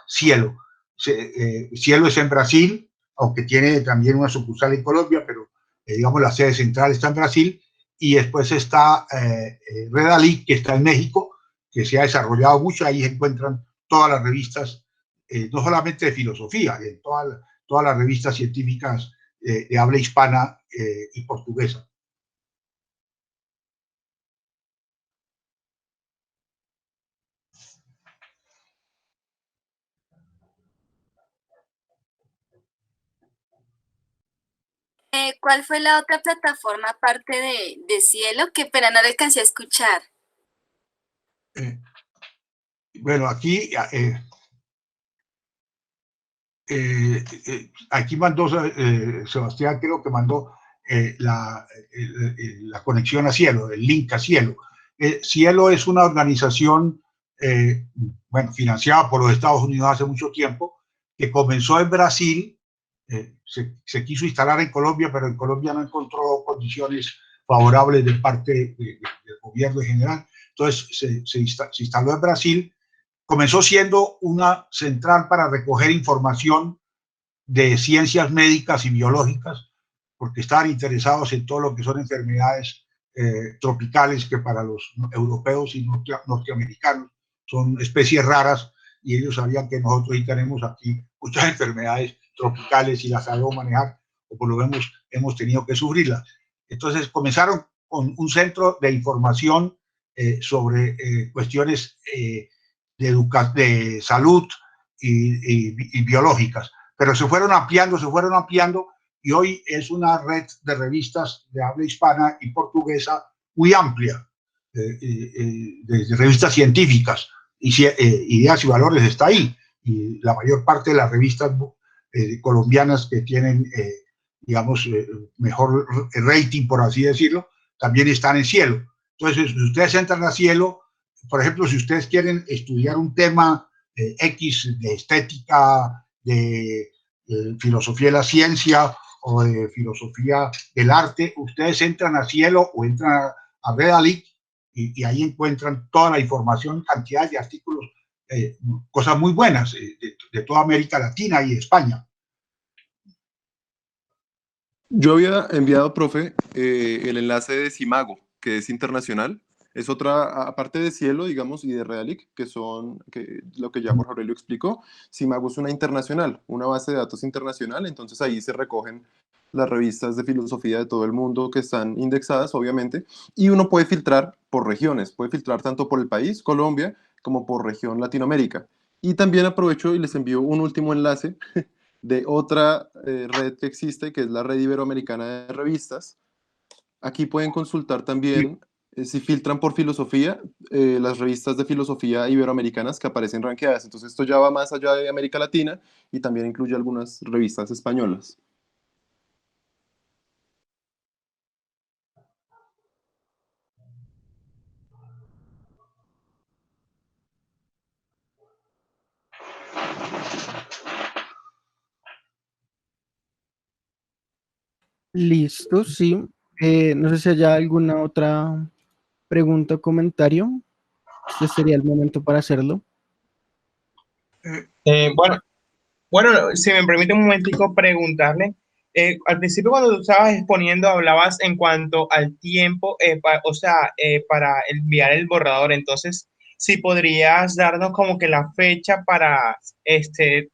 Cielo. Cielo es en Brasil, aunque tiene también una sucursal en Colombia, pero digamos la sede central está en Brasil, y después está Redalic, que está en México, que se ha desarrollado mucho. Ahí se encuentran todas las revistas, no solamente de filosofía, todas las revistas científicas de habla hispana y portuguesa. ¿Cuál fue la otra plataforma aparte de Cielo? Que pero no le alcancé a escuchar. Bueno, aquí aquí mandó Sebastián, creo que mandó la conexión a Cielo, el link a Cielo. Cielo es una organización, bueno, financiada por los Estados Unidos hace mucho tiempo, que comenzó en Brasil, se quiso instalar en Colombia, pero en Colombia no encontró condiciones favorables de parte del gobierno en general. Entonces se instaló en Brasil. Comenzó siendo una central para recoger información de ciencias médicas y biológicas, porque estaban interesados en todo lo que son enfermedades tropicales, que para los europeos y norteamericanos son especies raras, y ellos sabían que nosotros sí tenemos aquí muchas enfermedades tropicales y las sabemos manejar, o por lo menos hemos tenido que sufrirlas. Entonces comenzaron con un centro de información sobre cuestiones de salud y biológicas, pero se fueron ampliando, y hoy es una red de revistas de habla hispana y portuguesa muy amplia, de revistas científicas, Ideas y Valores está ahí, y la mayor parte de las revistas colombianas que tienen, digamos, mejor rating, por así decirlo, también están en Cielo. Entonces, si ustedes entran a Cielo, por ejemplo, si ustedes quieren estudiar un tema X de estética, de filosofía de la ciencia o de filosofía del arte, ustedes entran a Cielo o entran a Redalic y ahí encuentran toda la información, cantidad de artículos, cosas muy buenas de toda América Latina y España. Yo había enviado, profe, el enlace de Simago, que es internacional. Es otra, aparte de Cielo, digamos, y de Redalic, que son lo que ya Jorge Aurelio explicó. Simago es una internacional, una base de datos internacional, entonces ahí se recogen las revistas de filosofía de todo el mundo que están indexadas, obviamente, y uno puede filtrar por regiones, puede filtrar tanto por el país, Colombia, como por región Latinoamérica. Y también aprovecho y les envío un último enlace de otra red que existe, que es la Red Iberoamericana de Revistas. Aquí pueden consultar también, si filtran por filosofía, las revistas de filosofía iberoamericanas que aparecen rankeadas. Entonces esto ya va más allá de América Latina y también incluye algunas revistas españolas. Listo, sí. No sé si haya alguna otra pregunta o comentario. Este sería el momento para hacerlo. Bueno, si me permite un momentico preguntarle, al principio cuando tú estabas exponiendo hablabas en cuanto al tiempo, para enviar el borrador. Entonces, si podrías darnos como que la fecha para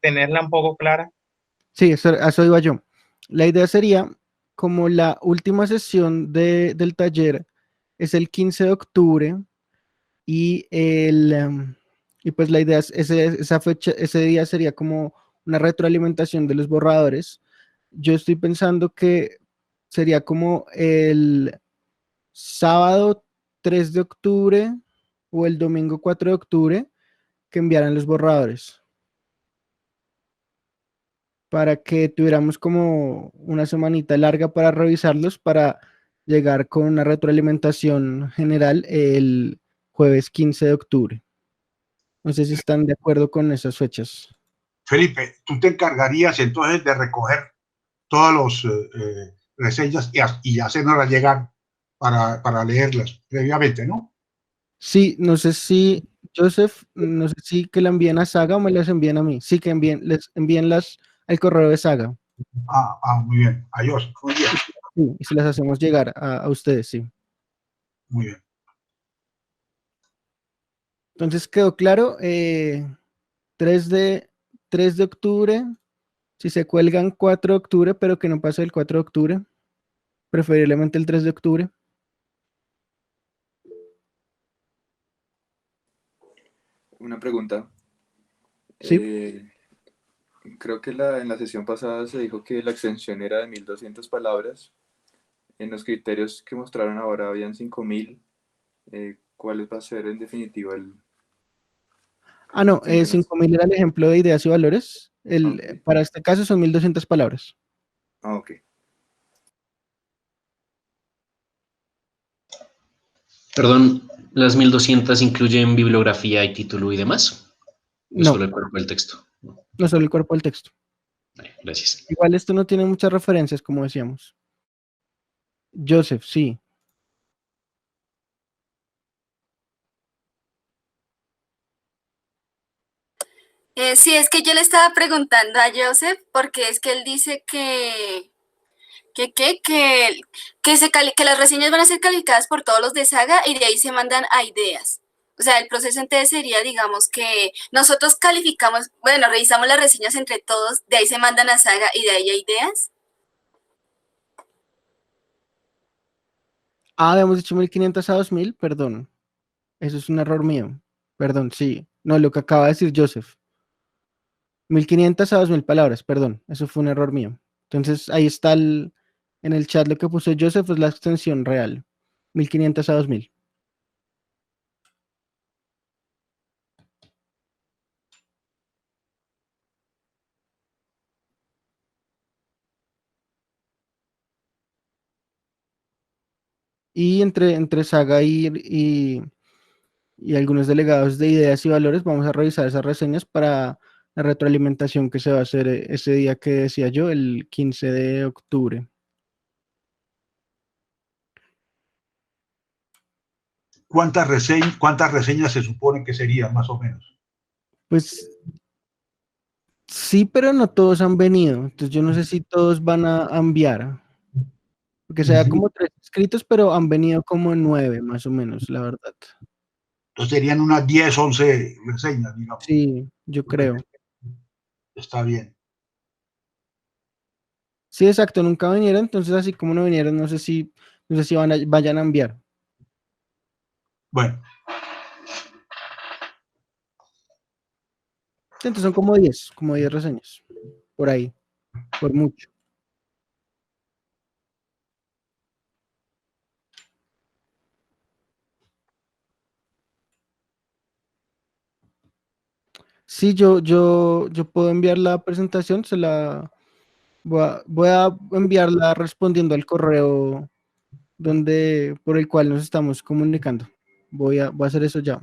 tenerla un poco clara. Sí, a eso iba yo. La idea sería, como la última sesión del taller es el 15 de octubre y y pues la idea es esa fecha, ese día sería como una retroalimentación de los borradores. Yo estoy pensando que sería como el sábado 3 de octubre o el domingo 4 de octubre que enviaran los borradores, para que tuviéramos como una semanita larga para revisarlos, para llegar con una retroalimentación general el jueves 15 de octubre. No sé si están de acuerdo con esas fechas. Felipe, tú te encargarías entonces de recoger todas las reseñas y hacernoslas llegar para leerlas previamente, ¿no? Sí, no sé si, Joseph, no sé si que la envíen a Saga o me las envíen a mí. Sí, que les envíen al correo de Saga. Muy bien. Adiós. Muy bien. Sí, y se las hacemos llegar a ustedes, sí. Muy bien. Entonces quedó claro, 3 de octubre, si se cuelgan 4 de octubre, pero que no pase el 4 de octubre, preferiblemente el 3 de octubre. Una pregunta. Sí. Creo que en la sesión pasada se dijo que la extensión era de 1200 palabras. En los criterios que mostraron ahora habían 5000. ¿Cuál va a ser en definitiva el... Ah, no, extensión? 5000 era el ejemplo de ideas y valores. Ok. Para este caso son 1200 palabras. Ah, ok. Perdón, ¿las 1200 incluyen bibliografía y título y demás? ¿O No, solo el cuerpo del texto? no solo el cuerpo del texto. Vale, gracias. Igual esto no tiene muchas referencias, como decíamos. Joseph, sí. Sí, es que yo le estaba preguntando a Joseph, porque es que él dice que las reseñas van a ser calificadas por todos los de Saga y de ahí se mandan a ideas. O sea, el proceso entonces sería, digamos, que nosotros calificamos, bueno, revisamos las reseñas entre todos, de ahí se mandan a Saga y de ahí a ideas. Ah, habíamos dicho 1500 a 2000, perdón. Eso es un error mío. Perdón, sí. No, lo que acaba de decir Joseph. 1500 a 2000 palabras, perdón. Eso fue un error mío. Entonces, ahí está en el chat lo que puso Joseph, es la extensión real. 1500 a 2000. Y entre Saga y algunos delegados de ideas y valores, vamos a revisar esas reseñas para la retroalimentación que se va a hacer ese día que decía yo, el 15 de octubre. ¿Cuántas reseñas se supone que serían, más o menos? Pues sí, pero no todos han venido. Entonces yo no sé si todos van a enviar. Porque sea como 3 escritos, pero han venido como 9, más o menos, la verdad. Entonces serían unas 10, 11 reseñas, digamos. Sí, yo creo. Está bien. Sí, exacto, nunca vinieron, entonces así como no vinieron, no sé si vayan a enviar. Bueno, Entonces son como 10 reseñas, por ahí, por mucho. Sí, yo puedo enviar la presentación, voy a enviarla respondiendo al correo por el cual nos estamos comunicando. Voy a hacer eso ya.